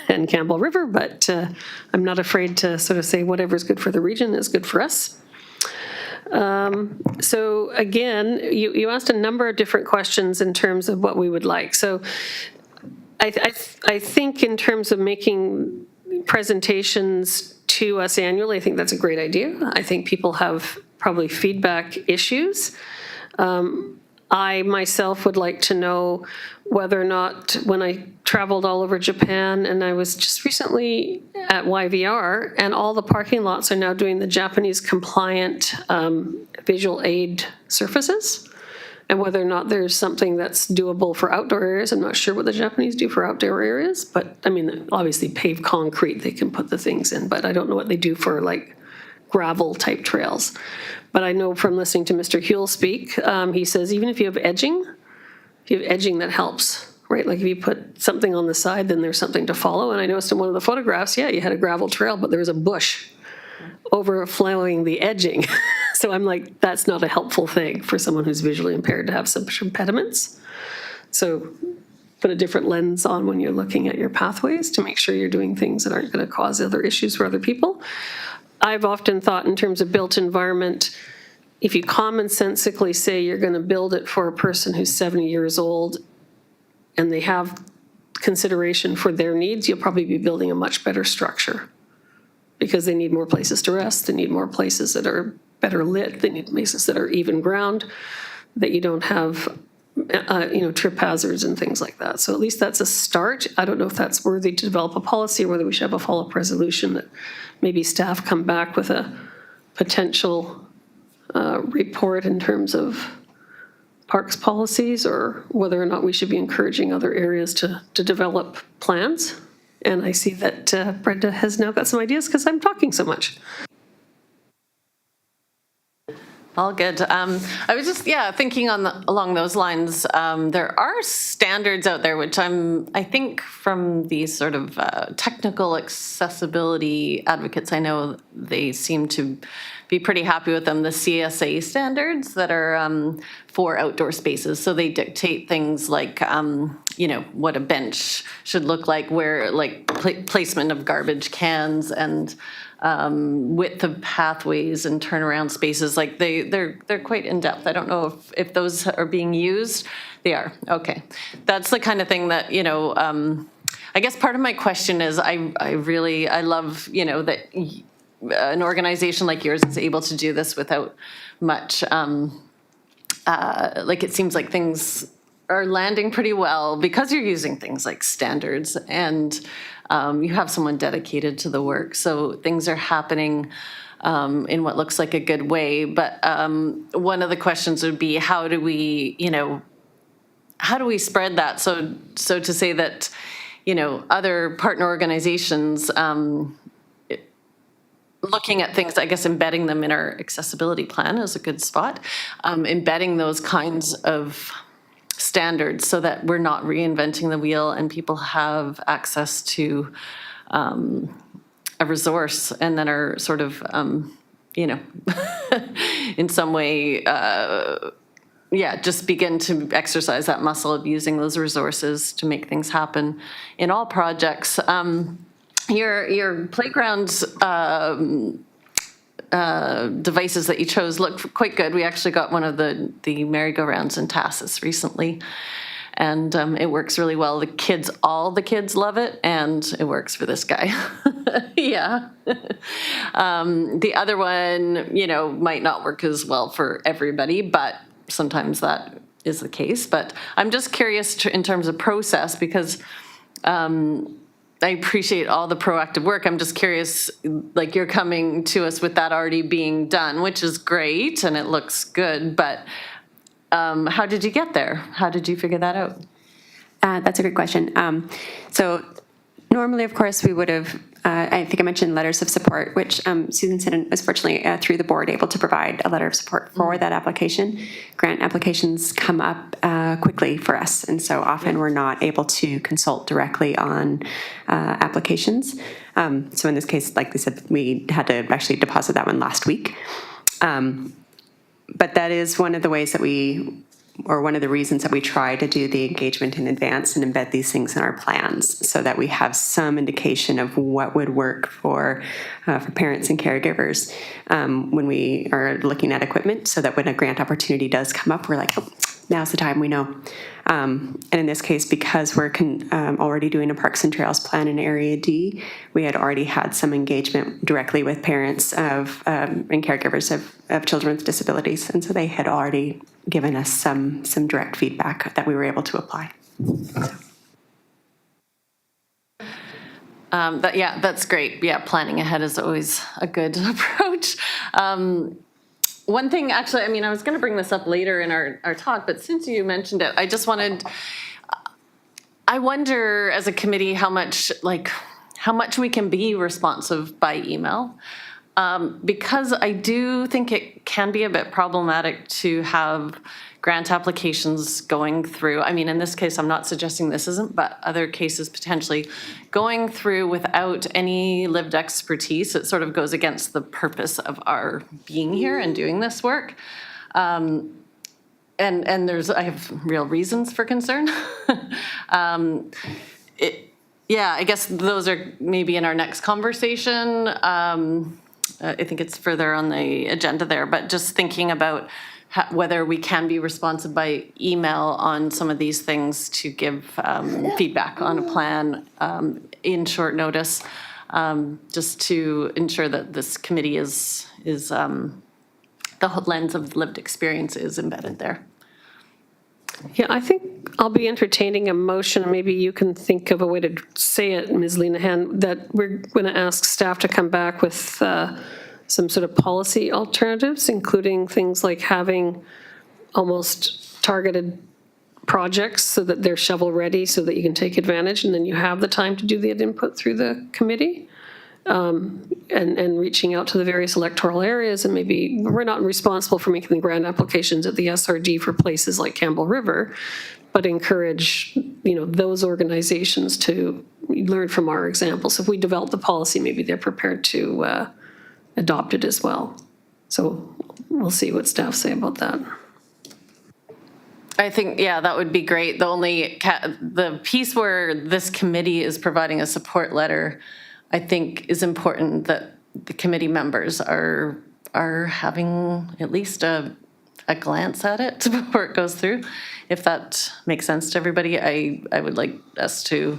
and Campbell River, but I'm not afraid to sort of say whatever's good for the region is good for us. So again, you asked a number of different questions in terms of what we would like. So I think in terms of making presentations to us annually, I think that's a great idea. I think people have probably feedback issues. I myself would like to know whether or not, when I traveled all over Japan, and I was just recently at YVR, and all the parking lots are now doing the Japanese compliant visual aid surfaces, and whether or not there's something that's doable for outdoor areas. I'm not sure what the Japanese do for outdoor areas, but I mean, obviously paved concrete, they can put the things in, but I don't know what they do for like gravel type trails. But I know from listening to Mr. Huell speak, he says even if you have edging that helps, right? Like if you put something on the side, then there's something to follow. And I noticed in one of the photographs, you had a gravel trail, but there was a bush overflowing the edging. So I'm like, that's not a helpful thing for someone who's visually impaired to have some impediments. So put a different lens on when you're looking at your pathways to make sure you're doing things that aren't going to cause other issues for other people. I've often thought in terms of built environment, if you commonsensically say you're going to build it for a person who's 70 years old and they have consideration for their needs, you'll probably be building a much better structure because they need more places to rest, they need more places that are better lit, they need places that are even ground, that you don't have trip hazards and things like that. So at least that's a start. I don't know if that's worthy to develop a policy or whether we should have a follow-up resolution that maybe staff come back with a potential report in terms of parks policies, or whether or not we should be encouraging other areas to develop plans And I see that Brenda has now got some ideas because I'm talking so much. All good. I was just, thinking along those lines. There are standards out there, which I think from these sort of technical accessibility advocates, I know they seem to be pretty happy with them. The CSA standards that are for outdoor spaces. So they dictate things like, what a bench should look like, where like placement of garbage cans and width of pathways and turnaround spaces. Like they're quite in depth. I don't know if those are being used. They are. Okay. That's the kind of thing that, I guess part of my question is I love, that an organization like yours is able to do this without much, like it seems like things are landing pretty well because you're using things like standards and you have someone dedicated to the work. So things are happening in what looks like a good way. But one of the questions would be, how do we spread that? So to say that, other partner organizations, looking at things, I guess embedding them in our accessibility plan is a good spot. Embedding those kinds of standards so that we're not reinventing the wheel and people have access to a resource and then are sort of, in some way, just begin to exercise that muscle of using those resources to make things happen in all projects. Your playground devices that you chose look quite good. We actually got one of the merry-go-rounds in Tassus recently, and it works really well. All the kids love it, and it works for this guy. Yeah. The other one, might not work as well for everybody, but sometimes that is the case. But I'm just curious in terms of process, because I appreciate all the proactive work. I'm just curious, like you're coming to us with that already being done, which is great and it looks good, but how did you get there? How did you figure that out? That's a great question. So normally, of course, we would have, I think I mentioned letters of support, which Susan Sinnen was fortunately through the board able to provide a letter of support for that application. Grant applications come up quickly for us, and so often we're not able to consult directly on applications. So in this case, like they said, we had to actually deposit that one last week. But that is one of the ways that one of the reasons that we try to do the engagement in advance and embed these things in our plans so that we have some indication of what would work for parents and caregivers when we are looking at equipment, so that when a grant opportunity does come up, we're like, oh, now's the time, we know. And in this case, because we're already doing a Parks and Trails plan in Area D, we had already had some engagement directly with parents and caregivers of children with disabilities. And so they had already given us some direct feedback that we were able to apply. That's great. Yeah, planning ahead is always a good approach. One thing, actually, I was going to bring this up later in our talk, but since you mentioned it, I wonder as a committee how much we can be responsive by email. Because I do think it can be a bit problematic to have grant applications going through. In this case, I'm not suggesting this isn't, but other cases potentially going through without any lived expertise. It sort of goes against the purpose of our being here and doing this work. And I have real reasons for concern. I guess those are maybe in our next conversation. I think it's further on the agenda there, but just thinking about whether we can be responsive by email on some of these things to give feedback on a plan in short notice, just to ensure that this committee is the lens of lived experience is embedded there. Yeah, I think I'll be entertaining a motion. Maybe you can think of a way to say it, Ms. Lenahan, that we're going to ask staff to come back with some sort of policy alternatives, including things like having almost targeted projects so that they're shovel-ready so that you can take advantage, and then you have the time to do the input through the committee. And reaching out to the various electoral areas, and maybe we're not responsible for making the grant applications at the SRD for places like Campbell River, but encourage, those organizations to learn from our examples. If we develop the policy, maybe they're prepared to adopt it as well. So we'll see what staff say about that. I think, yeah, that would be great. The piece where this committee is providing a support letter, I think is important that the committee members are having at least a glance at it before it goes through. If that makes sense to everybody, I would like us to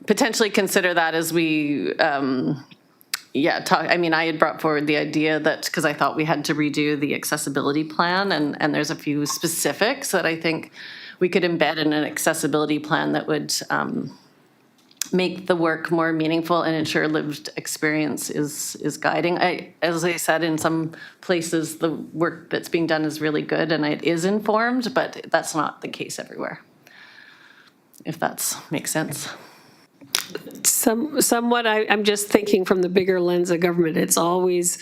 potentially consider that as we, talk. I mean, I had brought forward the idea that, because I thought we had to redo the accessibility plan, and there's a few specifics that I think we could embed in an accessibility plan that would make the work more meaningful and ensure lived experience is guiding. As I said, in some places, the work that's being done is really good and it is informed, but that's not the case everywhere, if that makes sense. Somewhat, I'm just thinking from the bigger lens of government. It's always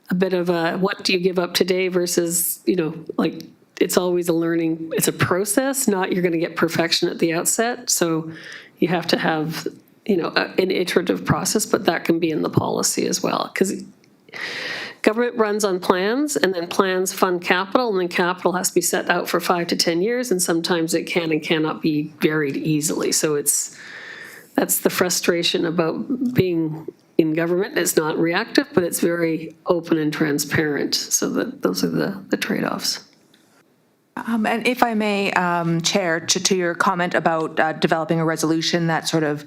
a bit of a, what do you give up today versus, it's always a learning, it's a process, not you're going to get perfection at the outset. So you have to have, an iterative process, but that can be in the policy as well. Because government runs on plans, and then plans fund capital, and then capital has to be set out for 5 to 10 years, and sometimes it can and cannot be varied easily. So that's the frustration about being in government. It's not reactive, but it's very open and transparent. So that those are the trade-offs. And if I may, Chair, to your comment about developing a resolution that sort of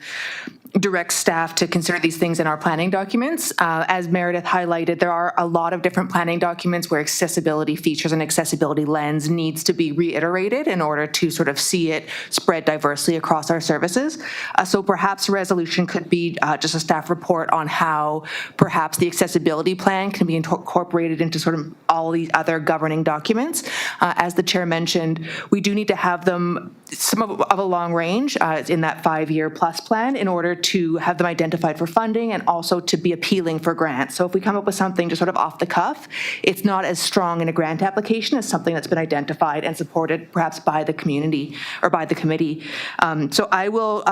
directs staff to consider these things in our planning documents. As Meredith highlighted, there are a lot of different planning documents where accessibility features and accessibility lens needs to be reiterated in order to sort of see it spread diversely across our services. So perhaps a resolution could be just a staff report on how perhaps the accessibility plan can be incorporated into sort of all these other governing documents. As the Chair mentioned, we do need to have them some of a long range in that 5-year plus plan in order to have them identified for funding and also to be appealing for grants. So if we come up with something just sort of off the cuff, it's not as strong in a grant application as something that's been identified and supported perhaps by the community or by the committee. So I will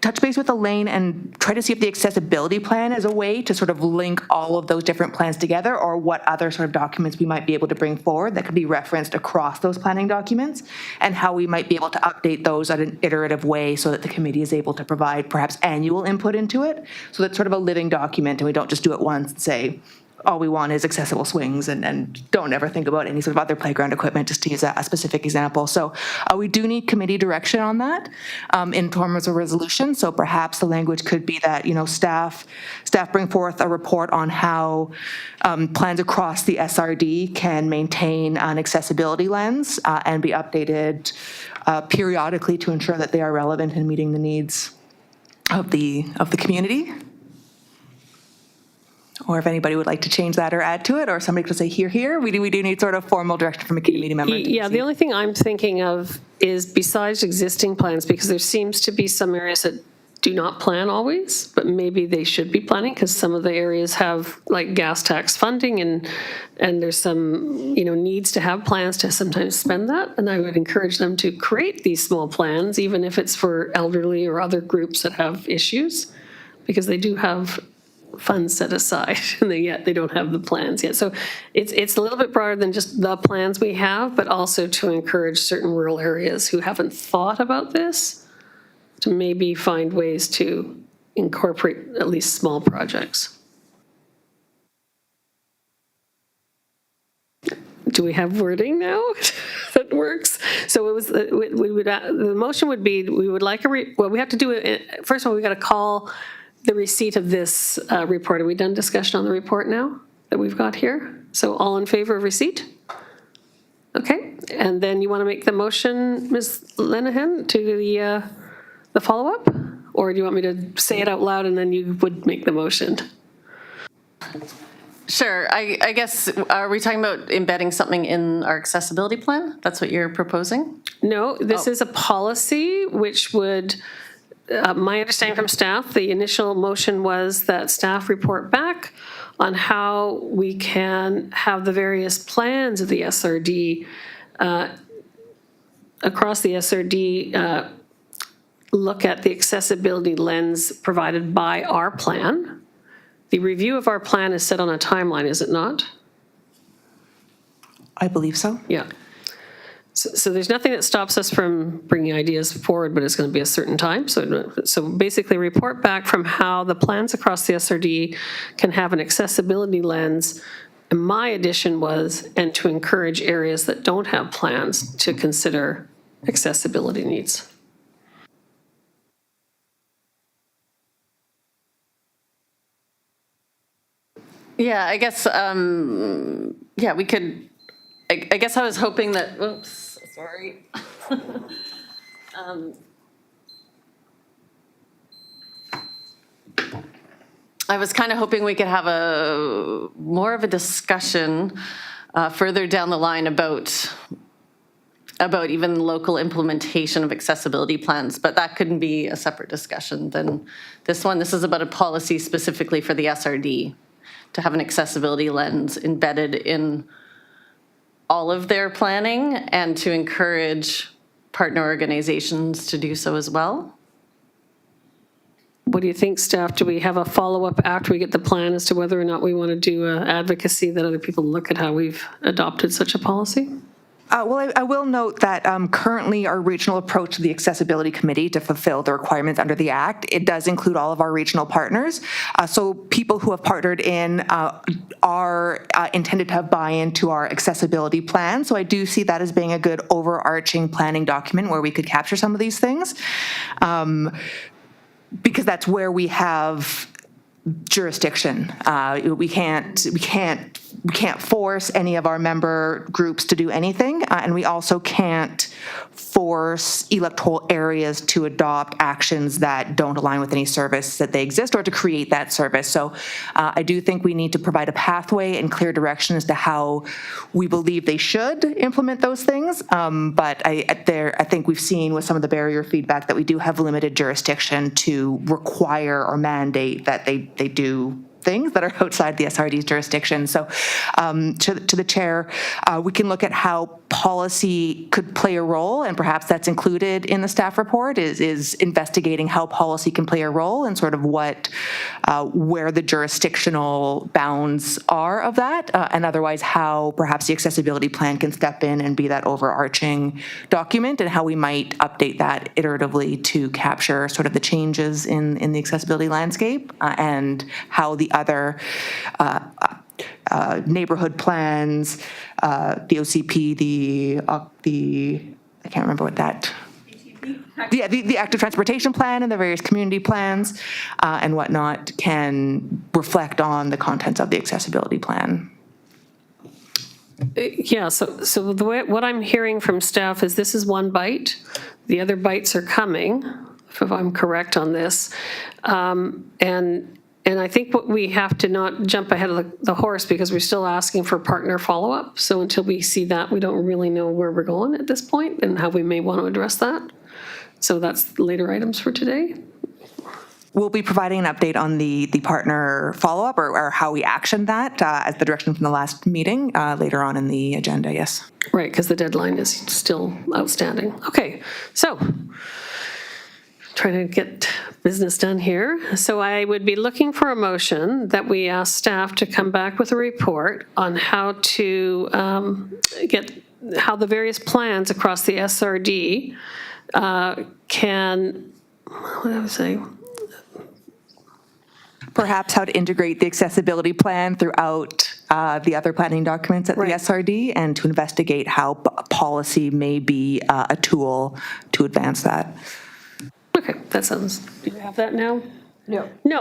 touch base with Elaine and try to see if the accessibility plan is a way to sort of link all of those different plans together, or what other sort of documents we might be able to bring forward that could be referenced across those planning documents, and how we might be able to update those in an iterative way so that the committee is able to provide perhaps annual input into it, so that's sort of a living document and we don't just do it once and say, all we want is accessible swings and don't ever think about any sort of other playground equipment, just to use a specific example. So we do need committee direction on that in terms of resolution. So perhaps the language could be that, staff bring forth a report on how plans across the SRD can maintain an accessibility lens and be updated periodically to ensure that they are relevant in meeting the needs of the community. Or if anybody would like to change that or add to it, or somebody could say here, we do need sort of formal direction from a committee member. Yeah, the only thing I'm thinking of is besides existing plans, because there seems to be some areas that do not plan always, but maybe they should be planning, because some of the areas have like gas tax funding and there's some, needs to have plans to sometimes spend that. And I would encourage them to create these small plans, even if it's for elderly or other groups that have issues, because they do have funds set aside and they don't have the plans yet. So it's a little bit broader than just the plans we have, but also to encourage certain rural areas who haven't thought about this to maybe find ways to incorporate at least small projects. Do we have wording now that works? So it was the motion would be we would like we have to do it. First of all, we got to call the receipt of this report. Are we done discussion on the report now that we've got here? So all in favor of receipt? Okay, and then you want to make the motion, Ms. Lenehan, to the follow-up? Or do you want me to say it out loud and then you would make the motion? Sure. I guess, are we talking about embedding something in our accessibility plan? That's what you're proposing? No, this is a policy which would, my understanding from staff, the initial motion was that staff report back on how we can have the various plans of the SRD, across the SRD, look at the accessibility lens provided by our plan. The review of our plan is set on a timeline, is it not? I believe so. Yeah. So there's nothing that stops us from bringing ideas forward, but it's going to be a certain time. So basically report back from how the plans across the SRD can have an accessibility lens. And my addition was, and to encourage areas that don't have plans to consider accessibility needs. Yeah, I guess, yeah, we could, I guess I was hoping that, oops, sorry. I was kind of hoping we could have more of a discussion further down the line about even local implementation of accessibility plans, but that couldn't be a separate discussion than this one. This is about a policy specifically for the SRD, to have an accessibility lens embedded in all of their planning and to encourage partner organizations to do so as well. What do you think, staff? Do we have a follow-up after we get the plan as to whether or not we want to do advocacy that other people look at how we've adopted such a policy? Well, I will note that currently our regional approach to the Accessibility Committee to fulfill the requirements under the Act, it does include all of our regional partners. So people who have partnered in are intended to have buy-in to our accessibility plan. So I do see that as being a good overarching planning document where we could capture some of these things. Because that's where we have jurisdiction. We can't force any of our member groups to do anything, and we also can't force electoral areas to adopt actions that don't align with any service that they exist or to create that service. So I do think we need to provide a pathway and clear direction as to how we believe they should implement those things. But I think we've seen with some of the barrier feedback that we do have limited jurisdiction to require or mandate that they do things that are outside the SRD's jurisdiction. So to the chair, we can look at how policy could play a role, and perhaps that's included in the staff report, is investigating how policy can play a role and sort of where the jurisdictional bounds are of that, and otherwise how perhaps the accessibility plan can step in and be that overarching document, and how we might update that iteratively to capture sort of the changes in the accessibility landscape, and how the other neighborhood plans, the OCP, the I can't remember what that. The active transportation plan and the various community plans and whatnot can reflect on the contents of the accessibility plan. Yeah, so the way, what I'm hearing from staff is this is one bite. The other bites are coming, if I'm correct on this. And I think what we have to not jump ahead of the horse, because we're still asking for partner follow-up. So until we see that, we don't really know where we're going at this point and how we may want to address that. So that's later items for today. We'll be providing an update on the partner follow-up or how we actioned that as the direction from the last meeting later on in the agenda, yes. Right, because the deadline is still outstanding. Okay, so trying to get business done here. So I would be looking for a motion that we ask staff to come back with a report on how to how the various plans across the SRD can, what did I say? Perhaps how to integrate the accessibility plan throughout the other planning documents at the SRD, and to investigate how policy may be a tool to advance that. Okay, that sounds, do you have that now? No. No.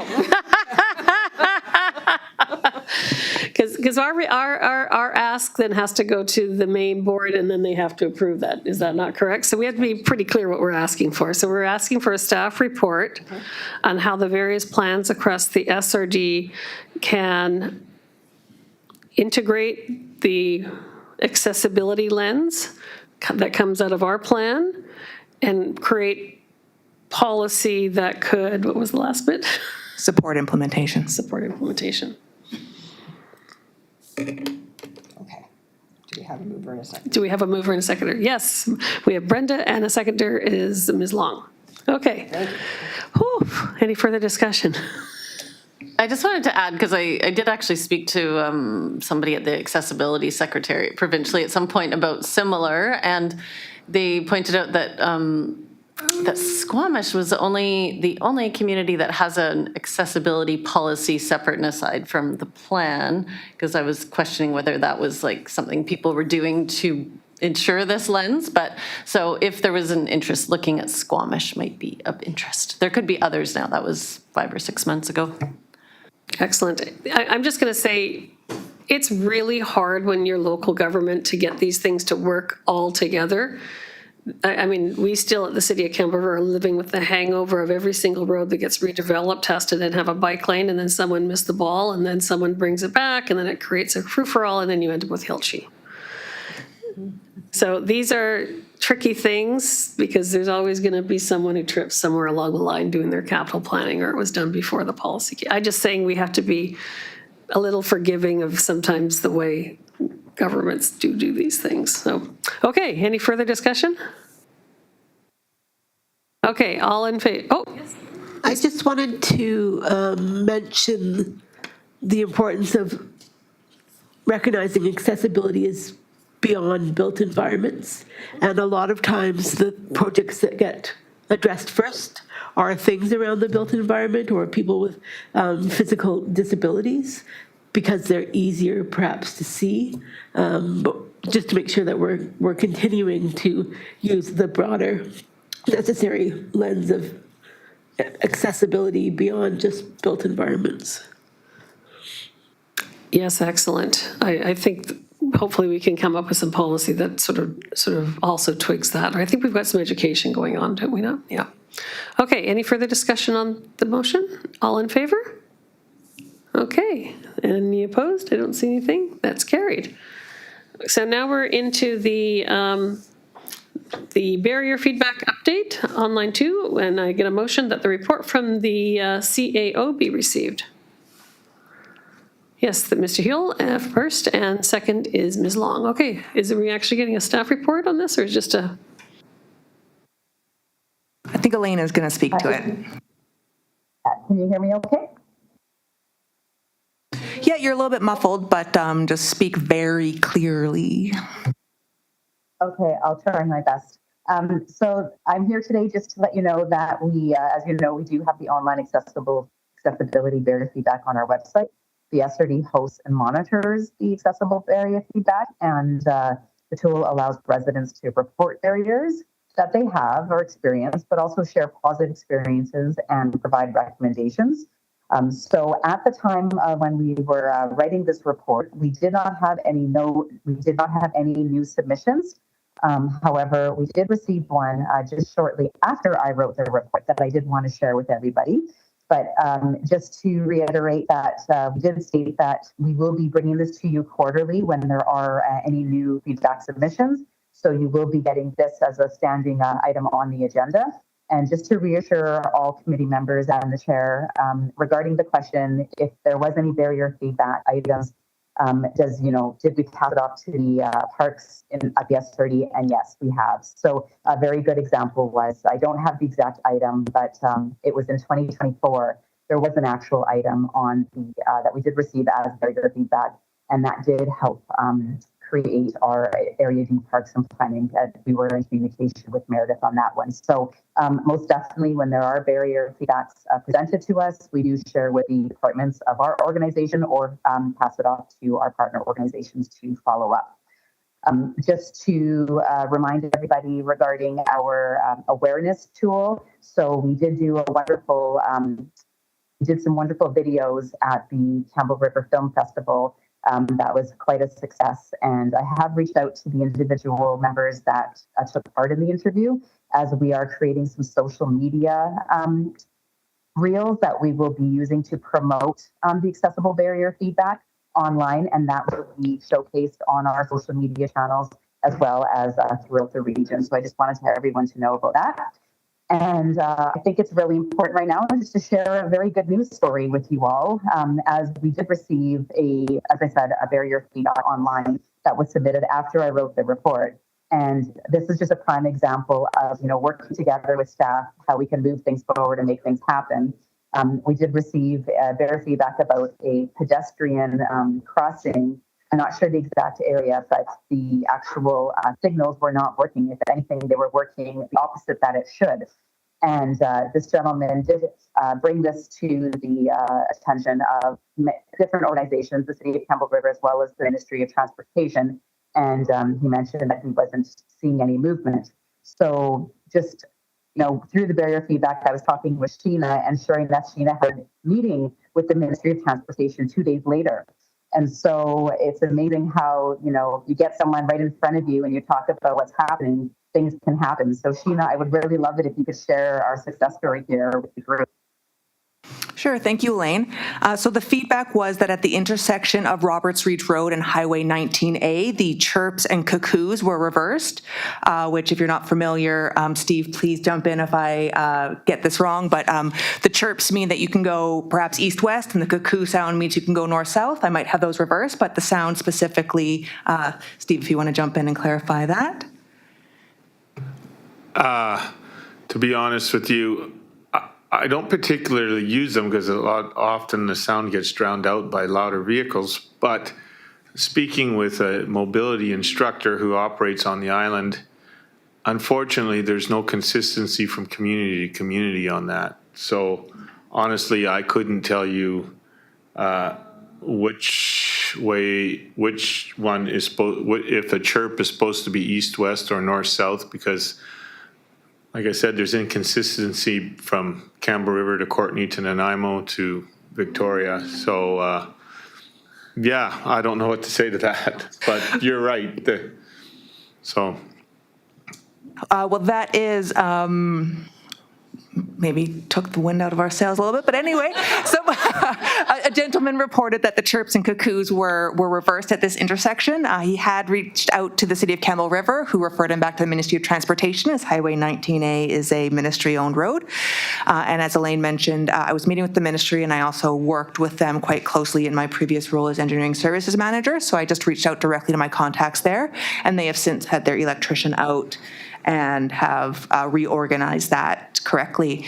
Because our ask then has to go to the main board and then they have to approve that. Is that not correct? So we have to be pretty clear what we're asking for. So we're asking for a staff report on how the various plans across the SRD can integrate the accessibility lens that comes out of our plan and create policy that could, what was the last bit? Support implementation. Support implementation. Okay. Do we have a mover and a second? Do we have a mover and a seconder? Yes, we have Brenda, and a seconder is Ms. Long. Okay. Whew. Any further discussion? I just wanted to add, because I did actually speak to somebody at the accessibility secretary provincially at some point about similar, and they pointed out that that Squamish was the only community that has an accessibility policy separate and aside from the plan, because I was questioning whether that was like something people were doing to ensure this lens. But so if there was an interest, looking at Squamish might be of interest. There could be others now. That was 5 or 6 months ago. Excellent. I'm just going to say, it's really hard when you're local government to get these things to work all together. I mean, we still at the city of Campbell River are living with the hangover of every single road that gets redeveloped has to then have a bike lane, and then someone missed the ball, and then someone brings it back, and then it creates a free-for-all, and then you end up with Hilchi. So these are tricky things because there's always going to be someone who trips somewhere along the line doing their capital planning, or it was done before the policy. I'm just saying we have to be a little forgiving of sometimes the way governments do these things. So, okay, any further discussion? Okay, all in favor? Oh, yes. I just wanted to mention the importance of recognizing accessibility is beyond built environments. And a lot of times the projects that get addressed first are things around the built environment or people with physical disabilities, because they're easier perhaps to see. But just to make sure that we're continuing to use the broader necessary lens of accessibility beyond just built environments. Yes, excellent. I think hopefully we can come up with some policy that sort of also twigs that. I think we've got some education going on, don't we not? Yeah. Okay, any further discussion on the motion? All in favor? Okay, any opposed? I don't see anything. That's carried. So now we're into the barrier feedback update on line 2, and I get a motion that the report from the CAO be received. Yes, that Mr. Hill first, and second is Ms. Long. Okay, are we actually getting a staff report on this, or is just a? I think Elaine is going to speak to it. Can you hear me okay? Yeah, you're a little bit muffled, but just speak very clearly. Okay, I'll try my best. So I'm here today just to let you know that we, as you know, we do have the online accessibility barrier feedback on our website. The SRD hosts and monitors the accessible barrier feedback, and the tool allows residents to report barriers that they have or experience, but also share positive experiences and provide recommendations. So at the time when we were writing this report, we did not have any new submissions. However, we did receive one just shortly after I wrote the report that I did want to share with everybody. But just to reiterate that we did state that we will be bringing this to you quarterly when there are any new feedback submissions. So you will be getting this as a standing item on the agenda. And just to reassure all committee members and the chair regarding the question, if there was any barrier feedback items, did we pass it off to the parks at the S30? And yes, we have. So a very good example was, I don't have the exact item, but it was in 2024. There was an actual item on the that we did receive as barrier feedback, and that did help create our Area D parks and planning. We were in communication with Meredith on that one. So most definitely, when there are barrier feedbacks presented to us, we do share with the departments of our organization or pass it off to our partner organizations to follow up. Just to remind everybody regarding our awareness tool. So we did do a wonderful, did some wonderful videos at the Campbell River Film Festival. That was quite a success. And I have reached out to the individual members that took part in the interview, as we are creating some social media reels that we will be using to promote the accessible barrier feedback online. And that will be showcased on our social media channels as well as throughout the region. So I just wanted everyone to know about that. And I think it's really important right now just to share a very good news story with you all, as we did receive as I said, a barrier feedback online that was submitted after I wrote the report. And this is just a prime example of, working together with staff, how we can move things forward and make things happen. We did receive barrier feedback about a pedestrian crossing. I'm not sure the exact area, but the actual signals were not working. If anything, they were working the opposite that it should. And this gentleman did bring this to the attention of different organizations, the City of Campbell River, as well as the Ministry of Transportation. And he mentioned that he wasn't seeing any movement. So just, through the barrier feedback, I was talking with Sheena and sharing that Sheena had a meeting with the Ministry of Transportation 2 days later. And so it's amazing how, you get someone right in front of you and you talk about what's happening, things can happen. So Sheena, I would really love it if you could share our success story here with the group. Sure. Thank you, Elaine. So the feedback was that at the intersection of Roberts Reach Road and Highway 19A, the chirps and cuckoos were reversed, which if you're not familiar, Steve, please jump in if I get this wrong, but the chirps mean that you can go perhaps east-west, and the cuckoo sound means you can go north-south. I might have those reversed, but the sound specifically, Steve, if you want to jump in and clarify that. To be honest with you, I don't particularly use them because often the sound gets drowned out by louder vehicles. But speaking with a mobility instructor who operates on the island, unfortunately, there's no consistency from community to community on that. So honestly, I couldn't tell you which one is if a chirp is supposed to be east-west or north-south, because like I said, there's inconsistency from Campbell River to Courtenay to Nanaimo to Victoria. So, yeah, I don't know what to say to that, but you're right. Well, that is maybe took the wind out of our sails a little bit, but anyway, so a gentleman reported that the chirps and cuckoos were reversed at this intersection. He had reached out to the City of Campbell River, who referred him back to the Ministry of Transportation, as Highway 19A is a ministry-owned road. And as Elaine mentioned, I was meeting with the ministry, and I also worked with them quite closely in my previous role as engineering services manager. So I just reached out directly to my contacts there, and they have since had their electrician out and have reorganized that correctly.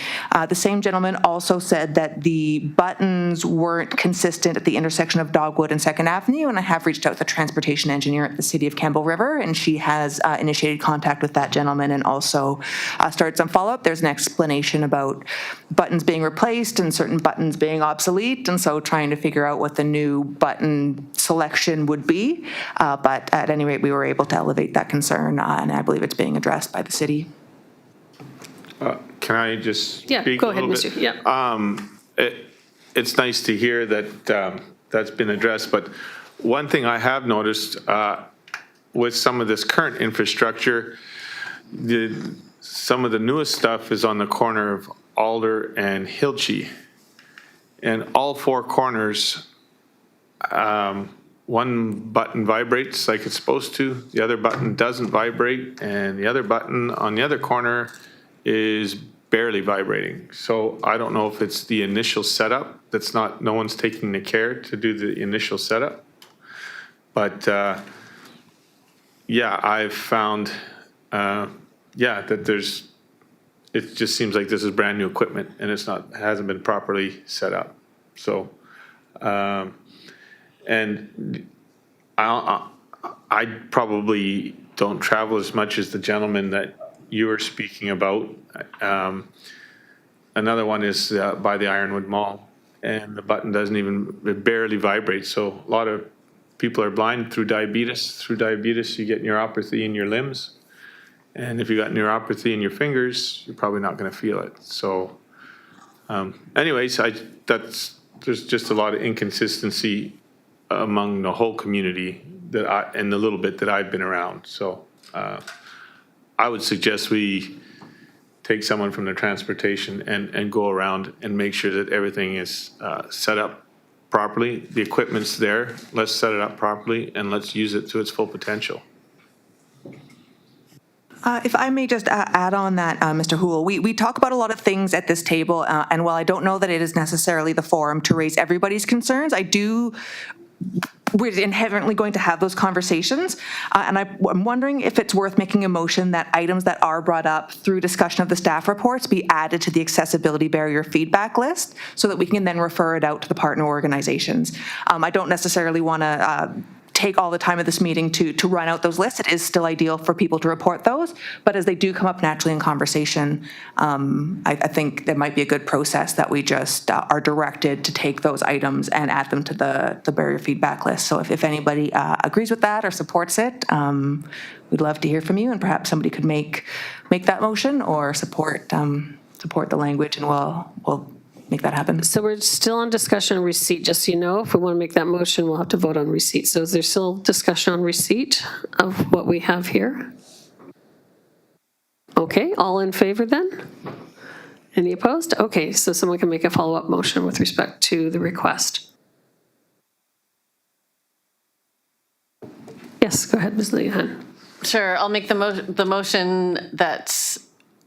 The same gentleman also said that the buttons weren't consistent at the intersection of Dogwood and 2nd Avenue, and I have reached out to the transportation engineer at the City of Campbell River, and she has initiated contact with that gentleman and also started some follow-up. There's an explanation about buttons being replaced and certain buttons being obsolete, and so trying to figure out what the new button selection would be. But at any rate, we were able to elevate that concern, and I believe it's being addressed by the city. Can I just Yeah, speak go a ahead, little Mr. bit? Yeah. It's nice to hear that that's been addressed, but one thing I have noticed with some of this current infrastructure, some of the newest stuff is on the corner of Alder and Hilchey. And all four corners, one button vibrates like it's supposed to, the other button doesn't vibrate, and the other button on the other corner is barely vibrating. So I don't know if it's the initial setup that's no one's taking the care to do the initial setup. But yeah, I've found, that it just seems like this is brand new equipment and hasn't been properly set up. So, and I probably don't travel as much as the gentleman that you were speaking about. Another one is by the Ironwood Mall, and the button it barely vibrates. So a lot of people are blind through diabetes. Through diabetes, you get neuropathy in your limbs. And if you got neuropathy in your fingers, you're probably not going to feel it. So anyways, there's just a lot of inconsistency among the whole community and the little bit that I've been around. So I would suggest we take someone from the transportation and go around and make sure that everything is set up properly. The equipment's there. Let's set it up properly and let's use it to its full potential. If I may just add on that, Mr. Houle, we talk about a lot of things at this table, and while I don't know that it is necessarily the forum to raise everybody's concerns, we're inherently going to have those conversations, and I'm wondering if it's worth making a motion that items that are brought up through discussion of the staff reports be added to the accessibility barrier feedback list so that we can then refer it out to the partner organizations. I don't necessarily want to take all the time of this meeting to run out those lists. It is still ideal for people to report those, but as they do come up naturally in conversation, I think there might be a good process that we just are directed to take those items and add them to the barrier feedback list. So if anybody agrees with that or supports it, we'd love to hear from you, and perhaps somebody could make that motion or support the language, and we'll make that happen. So we're still on discussion on receipt, just so you know. If we want to make that motion, we'll have to vote on receipt. So is there still discussion on receipt of what we have here? Okay, all in favor then? Any opposed? Okay, so someone can make a follow-up motion with respect to the request. Yes, go ahead, Ms. Lehan. Sure, I'll make the motion that,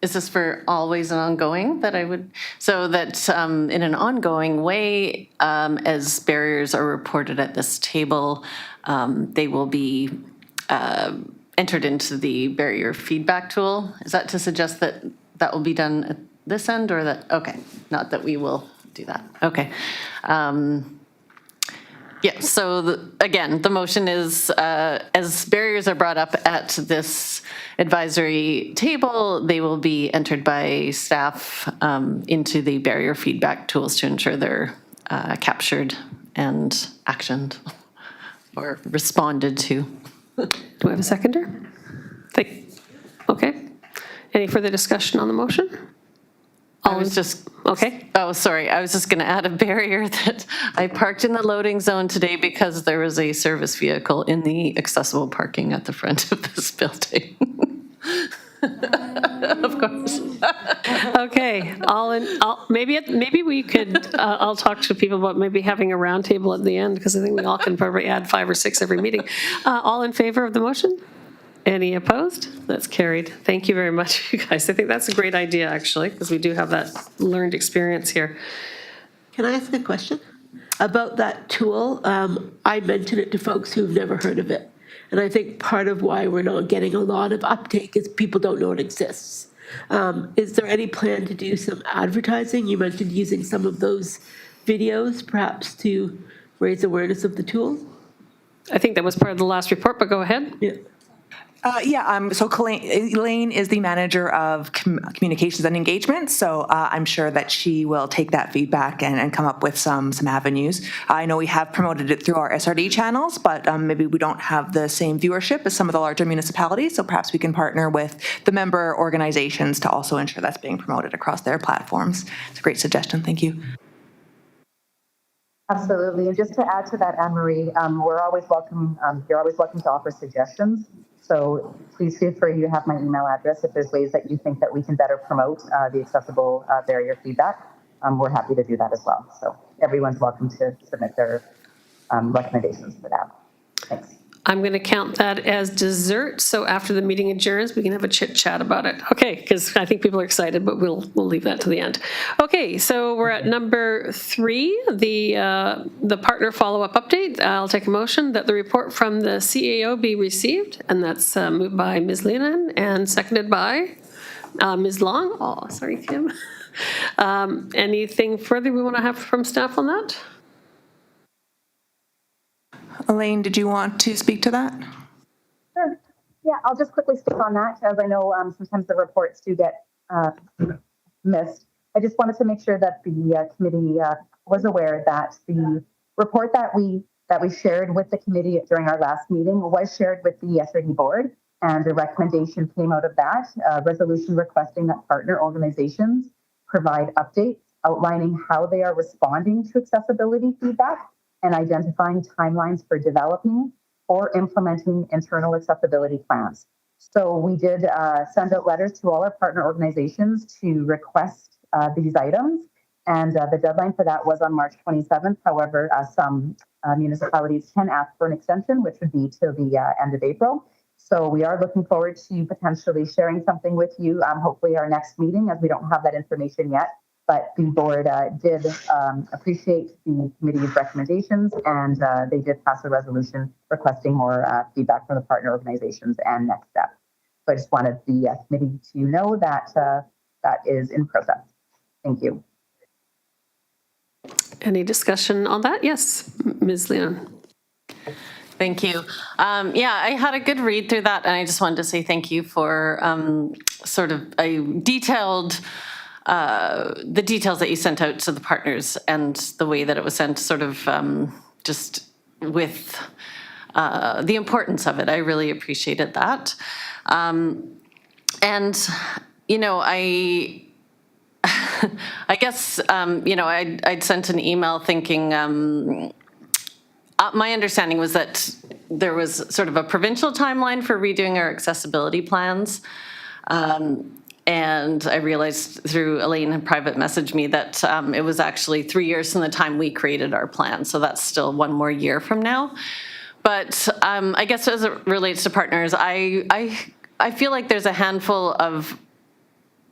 is this for always and ongoing, that I would, so that in an ongoing way, as barriers are reported at this table, they will be entered into the barrier feedback tool. Is that to suggest that that will be done at this end, or that, okay, not that we will do that, okay. Yeah, so again, the motion is, as barriers are brought up at this advisory table, they will be entered by staff into the barrier feedback tools to ensure they're captured and actioned or responded to. Do I have a seconder? Okay. Any further discussion on the motion? I was just, okay. Oh, sorry. I was just going to add a barrier that I parked in the loading zone today because there was a service vehicle in the accessible parking at the front of this building. Of course. Okay. Maybe we could, I'll talk to people about maybe having a round table at the end, because I think we all can probably add 5 or 6 every meeting. All in favor of the motion? Any opposed? That's carried. Thank you very much, you guys. I think that's a great idea, actually, because we do have that learned experience here. Can I ask a question about that tool? I mentioned it to folks who've never heard of it. And I think part of why we're not getting a lot of uptake is people don't know it exists. Is there any plan to do some advertising? You mentioned using some of those videos perhaps to raise awareness of the tool. I think that was part of the last report, but go ahead. Yeah. So Elaine is the manager of communications and engagement, so I'm sure that she will take that feedback and come up with some avenues. I know we have promoted it through our SRD channels, but maybe we don't have the same viewership as some of the larger municipalities, so perhaps we can partner with the member organizations to also ensure that's being promoted across their platforms. It's a great suggestion. Thank you. Absolutely, and just to add to that, Anne-Marie, we're always welcome. You're always welcome to offer suggestions. So please feel free. You have my email address. If there's ways that you think that we can better promote the accessible barrier feedback, we're happy to do that as well. So everyone's welcome to submit their recommendations for that. Thanks. I'm going to count that as dessert, so after the meeting adjourns, we can have a chit chat about it. Okay, because I think people are excited, but we'll leave that to the end. Okay, so we're at number 3, the partner follow-up update. I'll take a motion that the report from the CAO be received, and that's moved by Ms. Leanan and seconded by Ms. Long. Oh, sorry, Kim. Anything further we want to have from staff on that? Elaine, did you want to speak to that? Sure. Yeah, I'll just quickly speak on that, as I know sometimes the reports do get missed. I just wanted to make sure that the committee was aware that the report that we shared with the committee during our last meeting was shared with the SRD board, and a recommendation came out of that, a resolution requesting that partner organizations provide updates outlining how they are responding to accessibility feedback and identifying timelines for developing or implementing internal accessibility plans. So we did send out letters to all our partner organizations to request these items, and the deadline for that was on March 27th. However, some municipalities can ask for an extension, which would be till the end of April. So we are looking forward to potentially sharing something with you, hopefully our next meeting, as we don't have that information yet. But the board did appreciate the committee's recommendations, and they did pass a resolution requesting more feedback from the partner organizations and next steps. So I just wanted the committee to know that that is in process. Thank you. Any discussion on that? Yes, Ms. Leon. Thank you. Yeah, I had a good read through that, and I just wanted to say thank you for sort of a detailed, the details that you sent out to the partners and the way that it was sent, sort of just with the importance of it. I really appreciated that. And, you know, I guess, you know, I'd sent an email thinking, my understanding was that there was sort of a provincial timeline for redoing our accessibility plans. And I realized through Elaine had private messaged me that it was actually 3 years from the time we created our plan. So that's still 1 more year from now. But I guess as it relates to partners, I feel like there's a handful of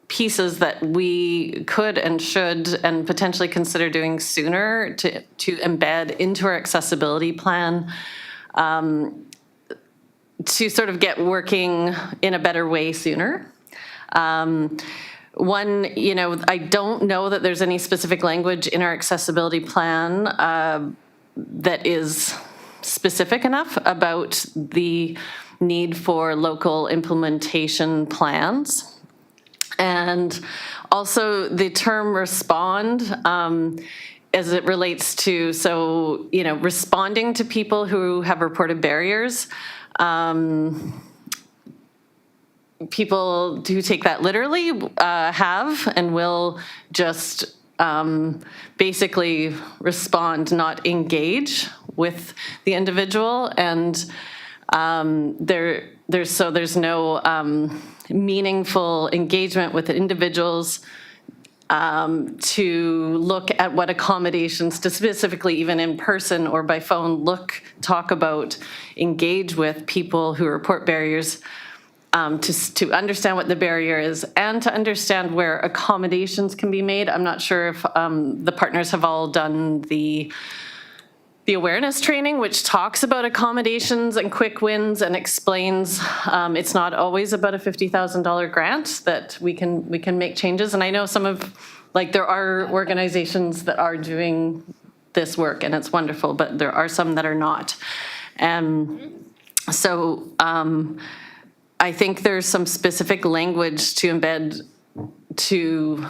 pieces that we could and should and potentially consider doing sooner to embed into our accessibility plan to sort of get working in a better way sooner. One, you know, I don't know that there's any specific language in our accessibility plan that is specific enough about the need for local implementation plans. And also the term respond as it relates to, so, you know, responding to people who have reported barriers. People who take that literally have and will just basically respond, not engage with the individual. And there's no meaningful engagement with individuals to look at what accommodations to specifically even in person or by phone talk about, engage with people who report barriers, to understand what the barrier is and to understand where accommodations can be made. I'm not sure if the partners have all done the awareness training, which talks about accommodations and quick wins and explains it's not always about a $50,000 grant, that we can make changes. And I know some of, like, there are organizations that are doing this work and it's wonderful, but there are some that are not. And so I think there's some specific language to embed to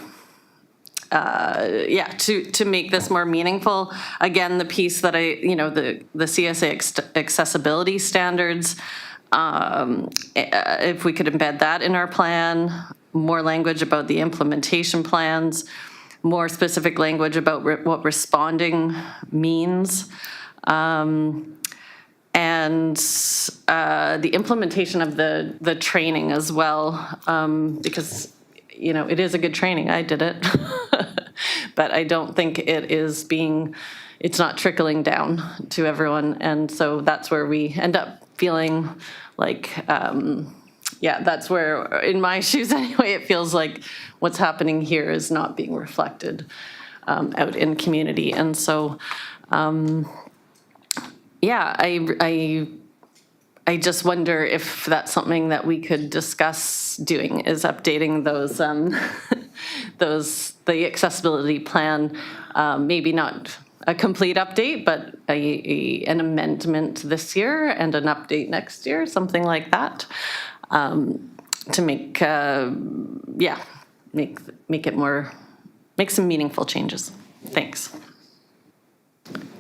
make this more meaningful. Again, the piece that the CSA accessibility standards, if we could embed that in our plan, more language about the implementation plans, more specific language about what responding means, and the implementation of the training as well, because it is a good training. I did it. But I don't think it's not trickling down to everyone. And so that's where we end up feeling like, that's where, in my shoes anyway, it feels like what's happening here is not being reflected out in community. And so, I just wonder if that's something that we could discuss doing, is updating the accessibility plan, maybe not a complete update, but an amendment this year and an update next year, something like that, to make some meaningful changes. Thanks.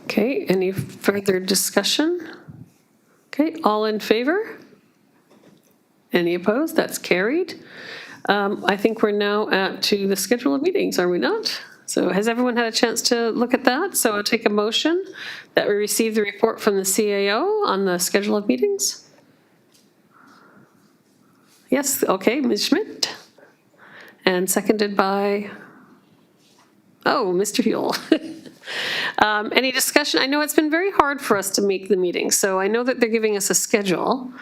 Okay, any further discussion? Okay, all in favor? Any opposed? That's carried. I think we're now to the schedule of meetings, are we not? So has everyone had a chance to look at that? So I'll take a motion that we receive the report from the CAO on the schedule of meetings. Yes, okay, Ms. Schmidt. And seconded by, Mr. Huel. Any discussion? I know it's been very hard for us to make the meetings, so I know that they're giving us a schedule.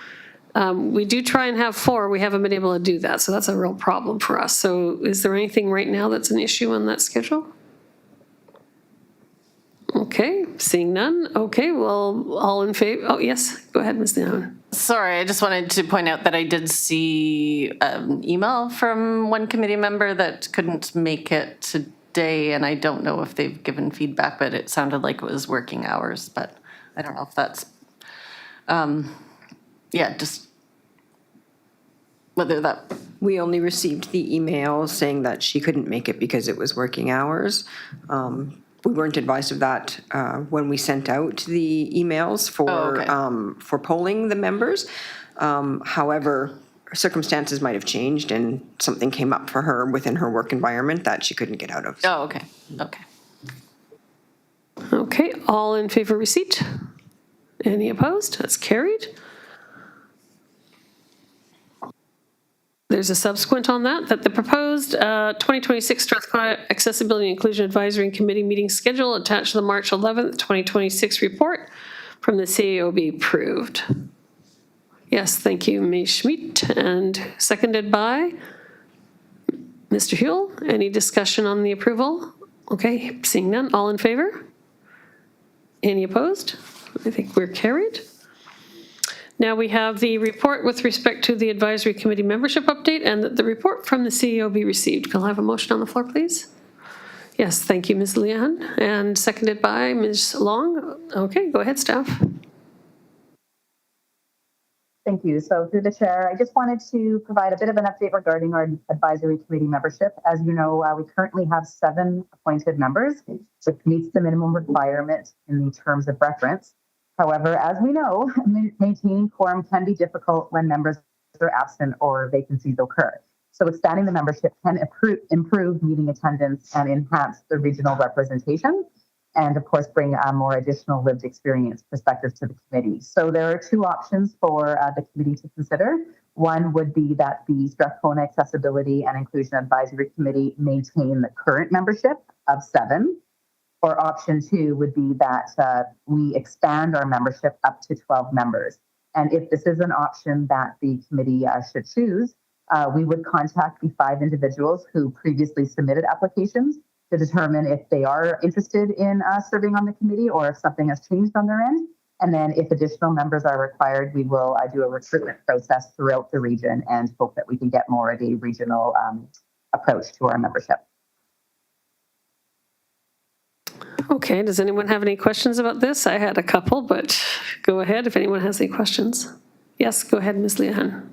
We do try and have 4. We haven't been able to do that, so that's a real problem for us. So is there anything right now that's an issue on that schedule? Okay, seeing none. Okay, well, all in favor? Oh, yes, go ahead, Ms. Leon. Sorry, I just wanted to point out that I did see an email from one committee member that couldn't make it today, and I don't know if they've given feedback, but it sounded like it was working hours, but I don't know if that's, just whether that. We only received the email saying that she couldn't make it because it was working hours. We weren't advised of that when we sent out the emails for polling the members. However, circumstances might have changed and something came up for her within her work environment that she couldn't get out of. Oh, okay. Okay. Okay, all in favor of receipt? Any opposed? That's carried. There's a subsequent on that the proposed 2026 Strathcona Accessibility and Inclusion Advisory Committee meeting schedule attached to the March 11th, 2026 report from the CAO be approved. Yes, thank you, Ms. Schmidt, and seconded by Mr. Huell. Any discussion on the approval? Okay, seeing none, all in favor? Any opposed? I think we're carried. Now we have the report with respect to the advisory committee membership update and that the report from the CEO be received. Can I have a motion on the floor, please? Yes, thank you, Ms. Leon, and seconded by Ms. Long. Okay, go ahead, staff. Thank you. So through the chair, I just wanted to provide a bit of an update regarding our advisory committee membership. As you know, we currently have 7 appointed members, which meets the minimum requirement in the terms of reference. However, as we know, maintaining quorum can be difficult when members are absent or vacancies occur. So expanding the membership can improve meeting attendance and enhance the regional representation, and of course bring more additional lived experience perspectives to the committee. So there are 2 options for the committee to consider. One would be that the Strathcona Accessibility and Inclusion Advisory Committee maintain the current membership of 7. Or option 2 would be that we expand our membership up to 12 members. And if this is an option that the committee should choose, we would contact the 5 individuals who previously submitted applications to determine if they are interested in serving on the committee or if something has changed on their end. And then if additional members are required, we will do a recruitment process throughout the region and hope that we can get more of a regional approach to our membership. Okay, does anyone have any questions about this? I had a couple, but go ahead if anyone has any questions. Yes, go ahead, Ms. Leon.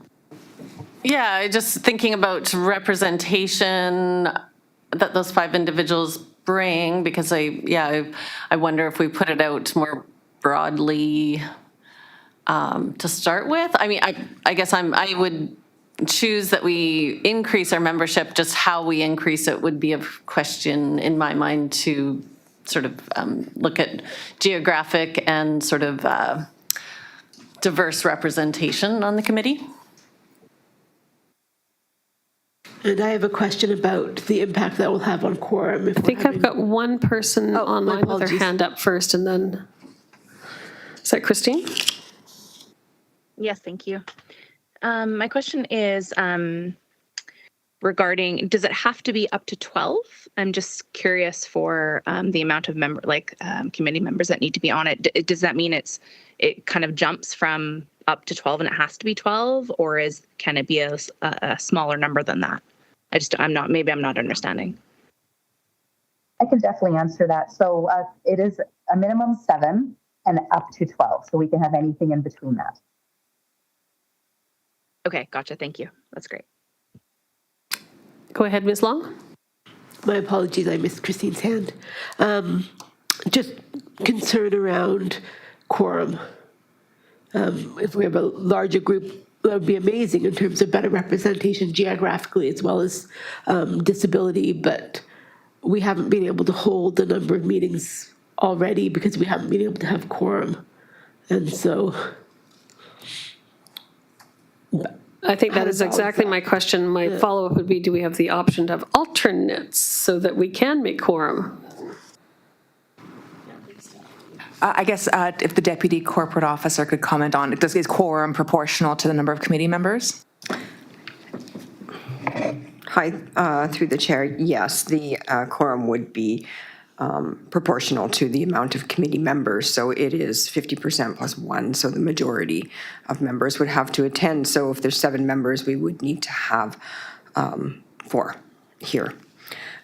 Yeah, just thinking about representation that those 5 individuals bring, because I wonder if we put it out more broadly to start with. I mean, I guess I would choose that we increase our membership. Just how we increase it would be a question in my mind to sort of look at geographic and sort of diverse representation on the committee. And I have a question about the impact that will have on quorum. I think I've got one person online with their hand up first, and then, is that Christine? Yes, thank you. My question is regarding, does it have to be up to 12? I'm just curious for the amount of committee members that need to be on it. Does that mean it kind of jumps from up to 12 and it has to be 12, or can it be a smaller number than that? I'm not understanding. I can definitely answer that. So it is a minimum 7 and up to 12. So we can have anything in between that. Okay, gotcha. Thank you. That's great. Go ahead, Ms. Long. My apologies, I missed Christine's hand. Just concern around quorum. If we have a larger group, that would be amazing in terms of better representation geographically as well as disability, but we haven't been able to hold the number of meetings already because we haven't been able to have quorum. And so I think that is exactly my question. My follow-up would be, do we have the option to have alternates so that we can make quorum? I guess if the deputy corporate officer could comment on, is quorum proportional to the number of committee members? Hi, through the chair, yes, the quorum would be proportional to the amount of committee members. So it is 50% plus one, so the majority of members would have to attend. So if there's 7 members, we would need to have 4 here.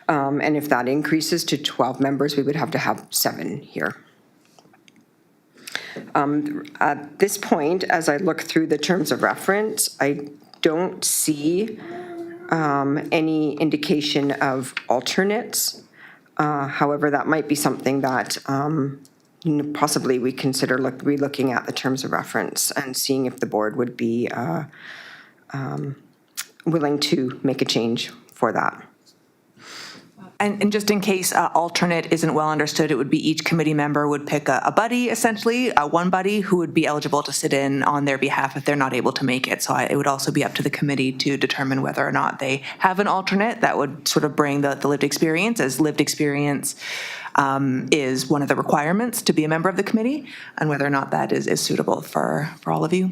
And if that increases to 12 members, we would have to have 7 here. At this point, as I look through the terms of reference, I don't see any indication of alternates. However, that might be something that possibly we consider re-looking at the terms of reference and seeing if the board would be willing to make a change for that. And just in case alternate isn't well understood, it would be each committee member would pick a buddy, essentially, one buddy who would be eligible to sit in on their behalf if they're not able to make it. So it would also be up to the committee to determine whether or not they have an alternate that would sort of bring the lived experience, as lived experience is one of the requirements to be a member of the committee, and whether or not that is suitable for all of you.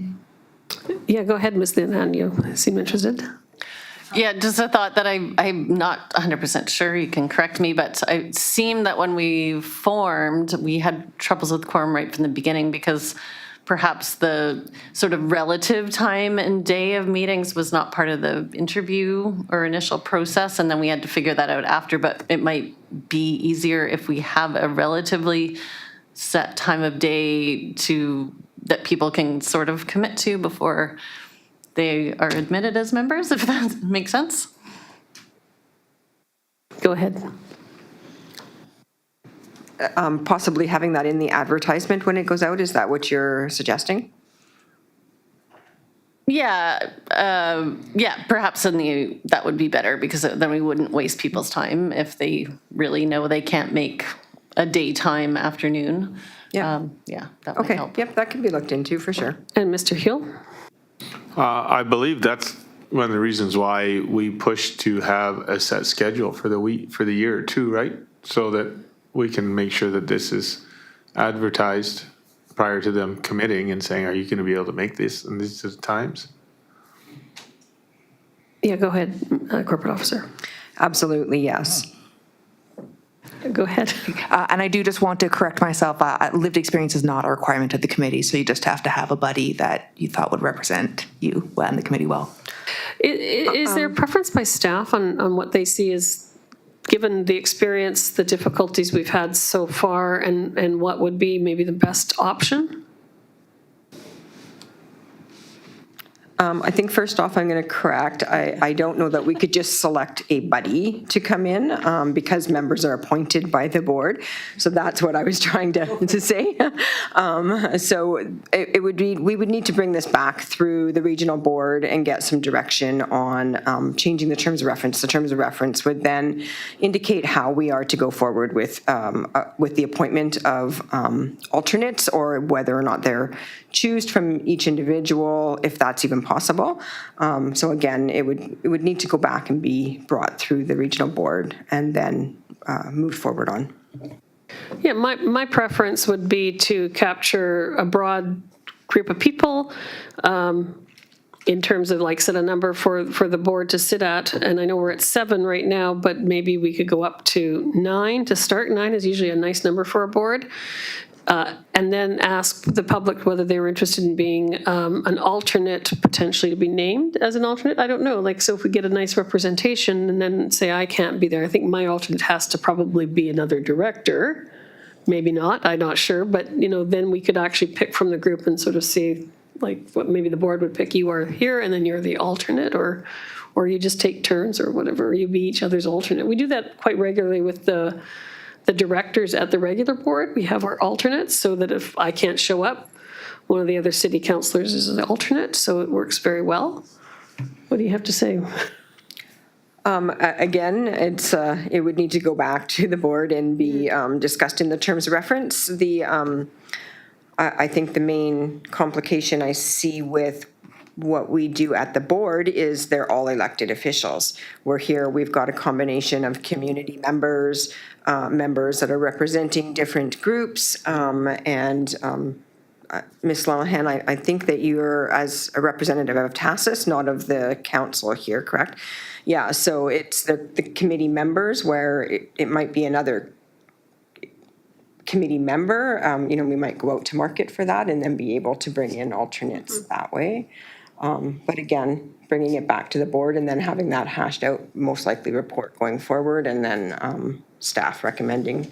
Yeah, go ahead, Ms. Linan, you seem interested. Yeah, just a thought that I'm not 100% sure, you can correct me, but it seemed that when we formed, we had troubles with quorum right from the beginning because perhaps the sort of relative time and day of meetings was not part of the interview or initial process, and then we had to figure that out after, but it might be easier if we have a relatively set time of day that people can sort of commit to before they are admitted as members, if that makes sense. Go ahead. Possibly having that in the advertisement when it goes out, is that what you're suggesting? Yeah, perhaps that would be better because then we wouldn't waste people's time if they really know they can't make a daytime afternoon. Yeah. That might Okay, help. yep, that can be looked into for sure. And Mr. Hill? I believe that's one of the reasons why we push to have a set schedule for the year too, right? So that we can make sure that this is advertised prior to them committing and saying, are you going to be able to make this in these times? Yeah, go ahead, corporate officer. Absolutely, yes. Go ahead. And I do just want to correct myself. Lived experience is not a requirement of the committee, so you just have to have a buddy that you thought would represent you and the committee well. Is there a preference by staff on what they see as, given the experience, the difficulties we've had so far, and what would be maybe the best option? I think first off, I'm going to correct. I don't know that we could just select a buddy to come in because members are appointed by the board. So that's what I was trying to say. So it would be, we would need to bring this back through the regional board and get some direction on changing the terms of reference. The terms of reference would then indicate how we are to go forward with the appointment of alternates, or whether or not they're chosen from each individual, if that's even possible. So again, it would need to go back and be brought through the regional board and then moved forward on. Yeah, my preference would be to capture a broad group of people in terms of, like, set a number for the board to sit at. And I know we're at 7 right now, but maybe we could go up to 9 to start. 9 is usually a nice number for a board. And then ask the public whether they were interested in being an alternate, potentially to be named as an alternate. I don't know. Like, so if we get a nice representation and then say I can't be there, I think my alternate has to probably be another director. Maybe not. I'm not sure. But, then we could actually pick from the group and sort of see, like, what maybe the board would pick. You are here and then you're the alternate, or you just take turns or whatever. You be each other's alternate. We do that quite regularly with the directors at the regular board. We have our alternates so that if I can't show up, one of the other city councillors is an alternate, so it works very well. What do you have to say? Again, it would need to go back to the board and be discussed in the terms of reference. I think the main complication I see with what we do at the board is they're all elected officials. We're here, we've got a combination of community members, members that are representing different groups, and Ms. Lanahan, I think that you're as a representative of TASIS, not of the council here, correct? Yeah, so it's the committee members where it might be another committee member. We might go out to market for that and then be able to bring in alternates that way. But again, bringing it back to the board and then having that hashed out, most likely report going forward, and then staff recommending.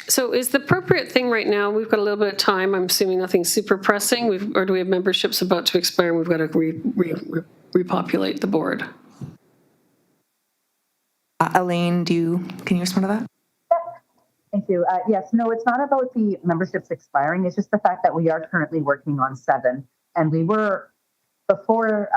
So is the appropriate thing right now, we've got a little bit of time, I'm assuming nothing super pressing, or do we have memberships about to expire and we've got to repopulate the board? Elaine, can you respond to that? Thank you. Yes, no, it's not about the memberships expiring. It's just the fact that we are currently working on 7. And we were, before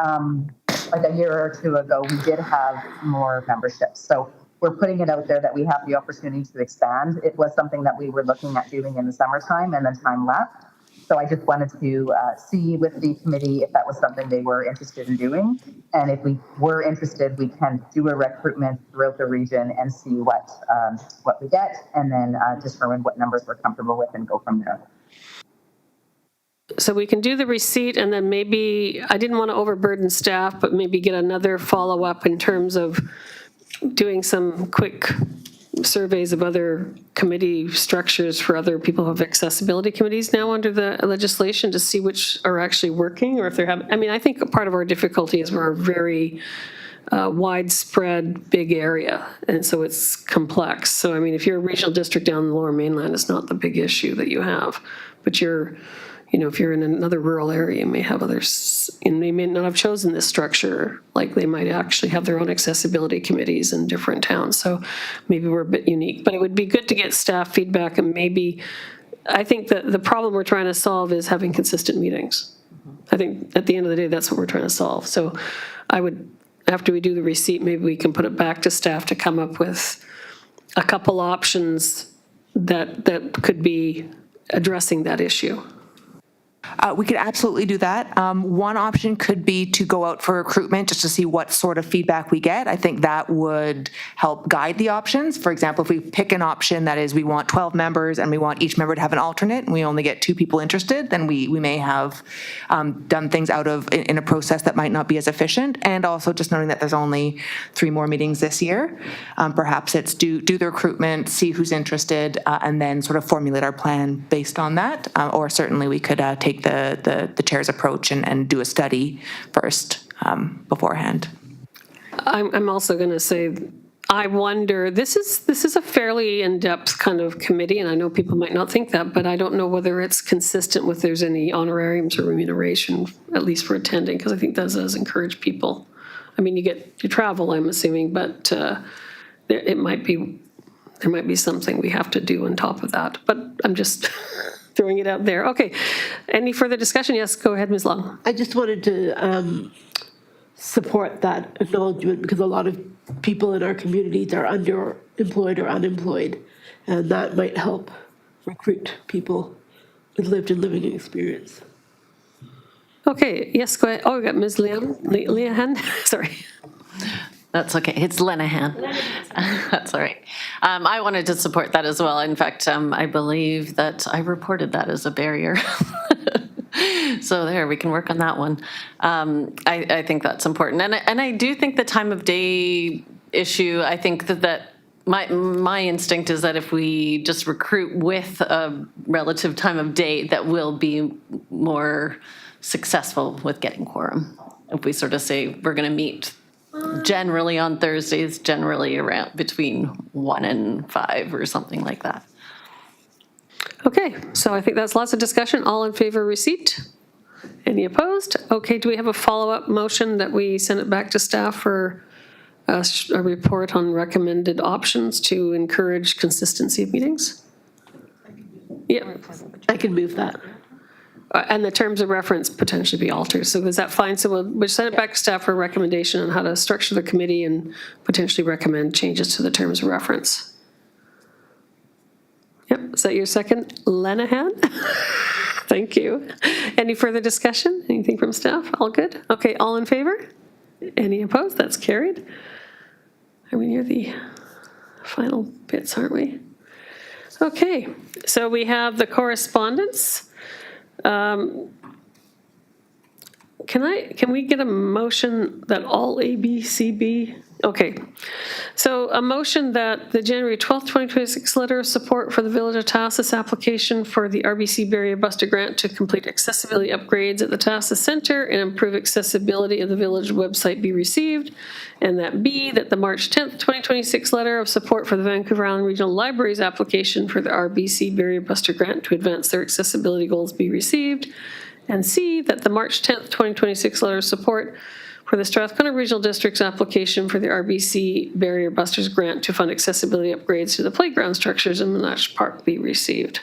like a year or 2 ago, we did have more memberships. So we're putting it out there that we have the opportunity to expand. It was something that we were looking at doing in the summertime, and then time lapsed. So I just wanted to see with the committee if that was something they were interested in doing. And if we were interested, we can do a recruitment throughout the region and see what we get, and then determine what numbers we're comfortable with and go from there. So we can do the receipt, and then maybe, I didn't want to overburden staff, but maybe get another follow-up in terms of doing some quick surveys of other committee structures for other people who have accessibility committees now under the legislation to see which are actually working, or if they're having, I think part of our difficulty is we're a very widespread big area, and so it's complex. So if you're a regional district down the Lower Mainland, it's not the big issue that you have, but if you're in another rural area, you may have others, and they may not have chosen this structure, like they might actually have their own accessibility committees in different towns. So maybe we're a bit unique, but it would be good to get staff feedback, and maybe, I think that the problem we're trying to solve is having consistent meetings. I think at the end of the day, that's what we're trying to solve. So I would, after we do the receipt, maybe we can put it back to staff to come up with a couple options that could be addressing that issue. We could absolutely do that. One option could be to go out for recruitment just to see what sort of feedback we get. I think that would help guide the options. For example, if we pick an option that is we want 12 members and we want each member to have an alternate and we only get 2 people interested, then we may have done things in a process that might not be as efficient. And also just knowing that there's only 3 more meetings this year. Perhaps it's do the recruitment, see who's interested, and then sort of formulate our plan based on that. Or certainly we could take the chair's approach and do a study first beforehand. I'm also going to say, I wonder, this is a fairly in-depth kind of committee, and I know people might not think that, but I don't know whether it's consistent with there's any honorariums or remuneration, at least for attending, because I think that does encourage people. You travel, I'm assuming, but there might be something we have to do on top of that. But I'm just throwing it out there. Okay. Any further discussion? Yes, go ahead, Ms. Long. I just wanted to support that acknowledgement, because a lot of people in our communities are underemployed or unemployed, and that might help recruit people with lived and living experience. Okay. Yes, go ahead. Oh, we got Ms. Leahan. Sorry. That's okay. It's Lenahan. That's all right. I wanted to support that as well. In fact, I believe that I reported that as a barrier. So there, we can work on that one. I think that's important. And I do think the time of day issue, I think that my instinct is that if we just recruit with a relative time of day, that we'll be more successful with getting quorum. If we sort of say we're going to meet generally on Thursdays, generally around between 1 and 5 or something like that. Okay, so I think that's lots of discussion. All in favor of receipt? Any opposed? Okay, do we have a follow-up motion that we send it back to staff for a report on recommended options to encourage consistency of meetings? Yeah, I can move that. And the terms of reference potentially be altered. So is that fine? So we'll send it back to staff for a recommendation on how to structure the committee and potentially recommend changes to the terms of reference. Yep, is that your second? Lenahan? Thank you. Any further discussion? Anything from staff? All good? Okay, all in favor? Any opposed? That's carried. Are we near the final bits, aren't we? Okay, so we have the correspondence. Can we get a motion that all A, B, C, B? Okay, so a motion that the January 12th, 2026 letter of support for the Village of Tassus application for the RBC Barrier Buster Grant to complete accessibility upgrades at the Tassus Center and improve accessibility of the village website be received, and that B, that the March 10th, 2026 letter of support for the Vancouver Island Regional Libraries application for the RBC Barrier Buster Grant to advance their accessibility goals be received, and C, that the March 10th, 2026 letter of support for the Strathcona Regional District's application for the RBC Barrier Busters Grant to fund accessibility upgrades to the playground structures in Monash Park be received.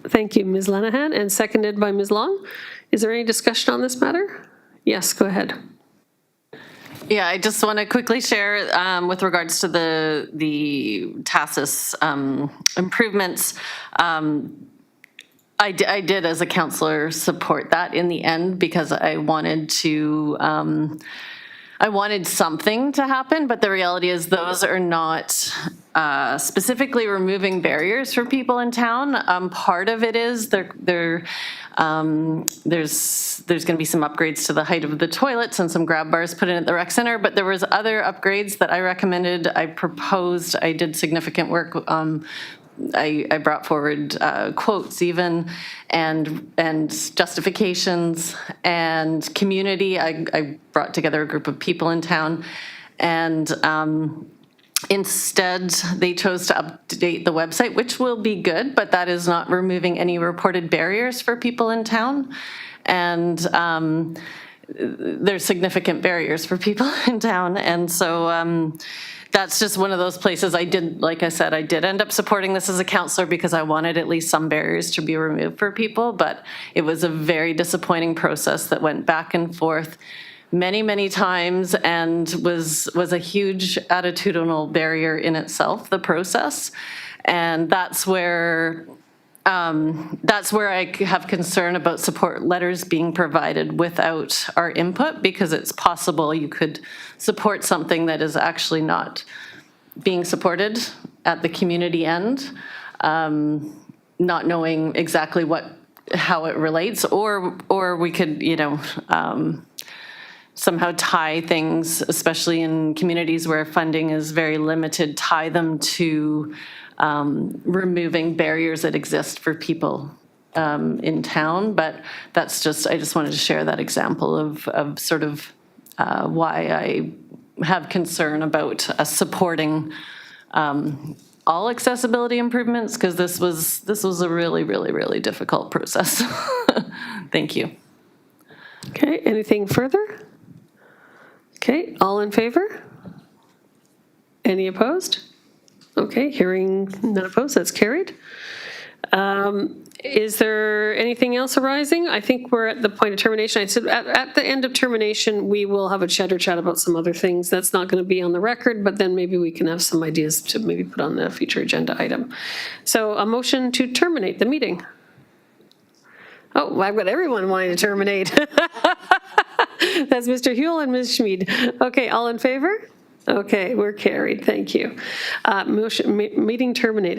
Thank you, Ms. Lenahan, and seconded by Ms. Long. Is there any discussion on this matter? Yes, go ahead. Yeah, I just want to quickly share with regards to the Tassus improvements. I did, as a counselor, support that in the end because I wanted to, I wanted something to happen, but the reality is those are not specifically removing barriers for people in town. Part of it is there's going to be some upgrades to the height of the toilets and some grab bars put in at the rec center, but there was other upgrades that I recommended, I proposed, I did significant work. I brought forward quotes even and justifications and community. I brought together a group of people in town, and instead they chose to update the website, which will be good, but that is not removing any reported barriers for people in town. And there's significant barriers for people in town, and so that's just one of those places I did, like I said, I did end up supporting this as a counselor because I wanted at least some barriers to be removed for people, but it was a very disappointing process that went back and forth many, many times and was a huge attitudinal barrier in itself, the process. And that's where I have concern about support letters being provided without our input, because it's possible you could support something that is actually not being supported at the community end, not knowing exactly how it relates, or we could, somehow tie things, especially in communities where funding is very limited, tie them to removing barriers that exist for people in town. But that's just, I just wanted to share that example of sort of why I have concern about us supporting all accessibility improvements, because this was a really, really, really difficult process. Thank you. Okay, anything further? Okay, all in favor? Any opposed? Okay, hearing none opposed, that's carried. Is there anything else arising? I think we're at the point of termination. I said at the end of termination, we will have a chat about some other things. That's not going to be on the record, but then maybe we can have some ideas to maybe put on the future agenda item. So a motion to terminate the meeting. Oh, I've got everyone wanting to terminate. That's Mr. Huell and Ms. Schmid. Okay, all in favor? Okay, we're carried. Thank you. Meeting terminated.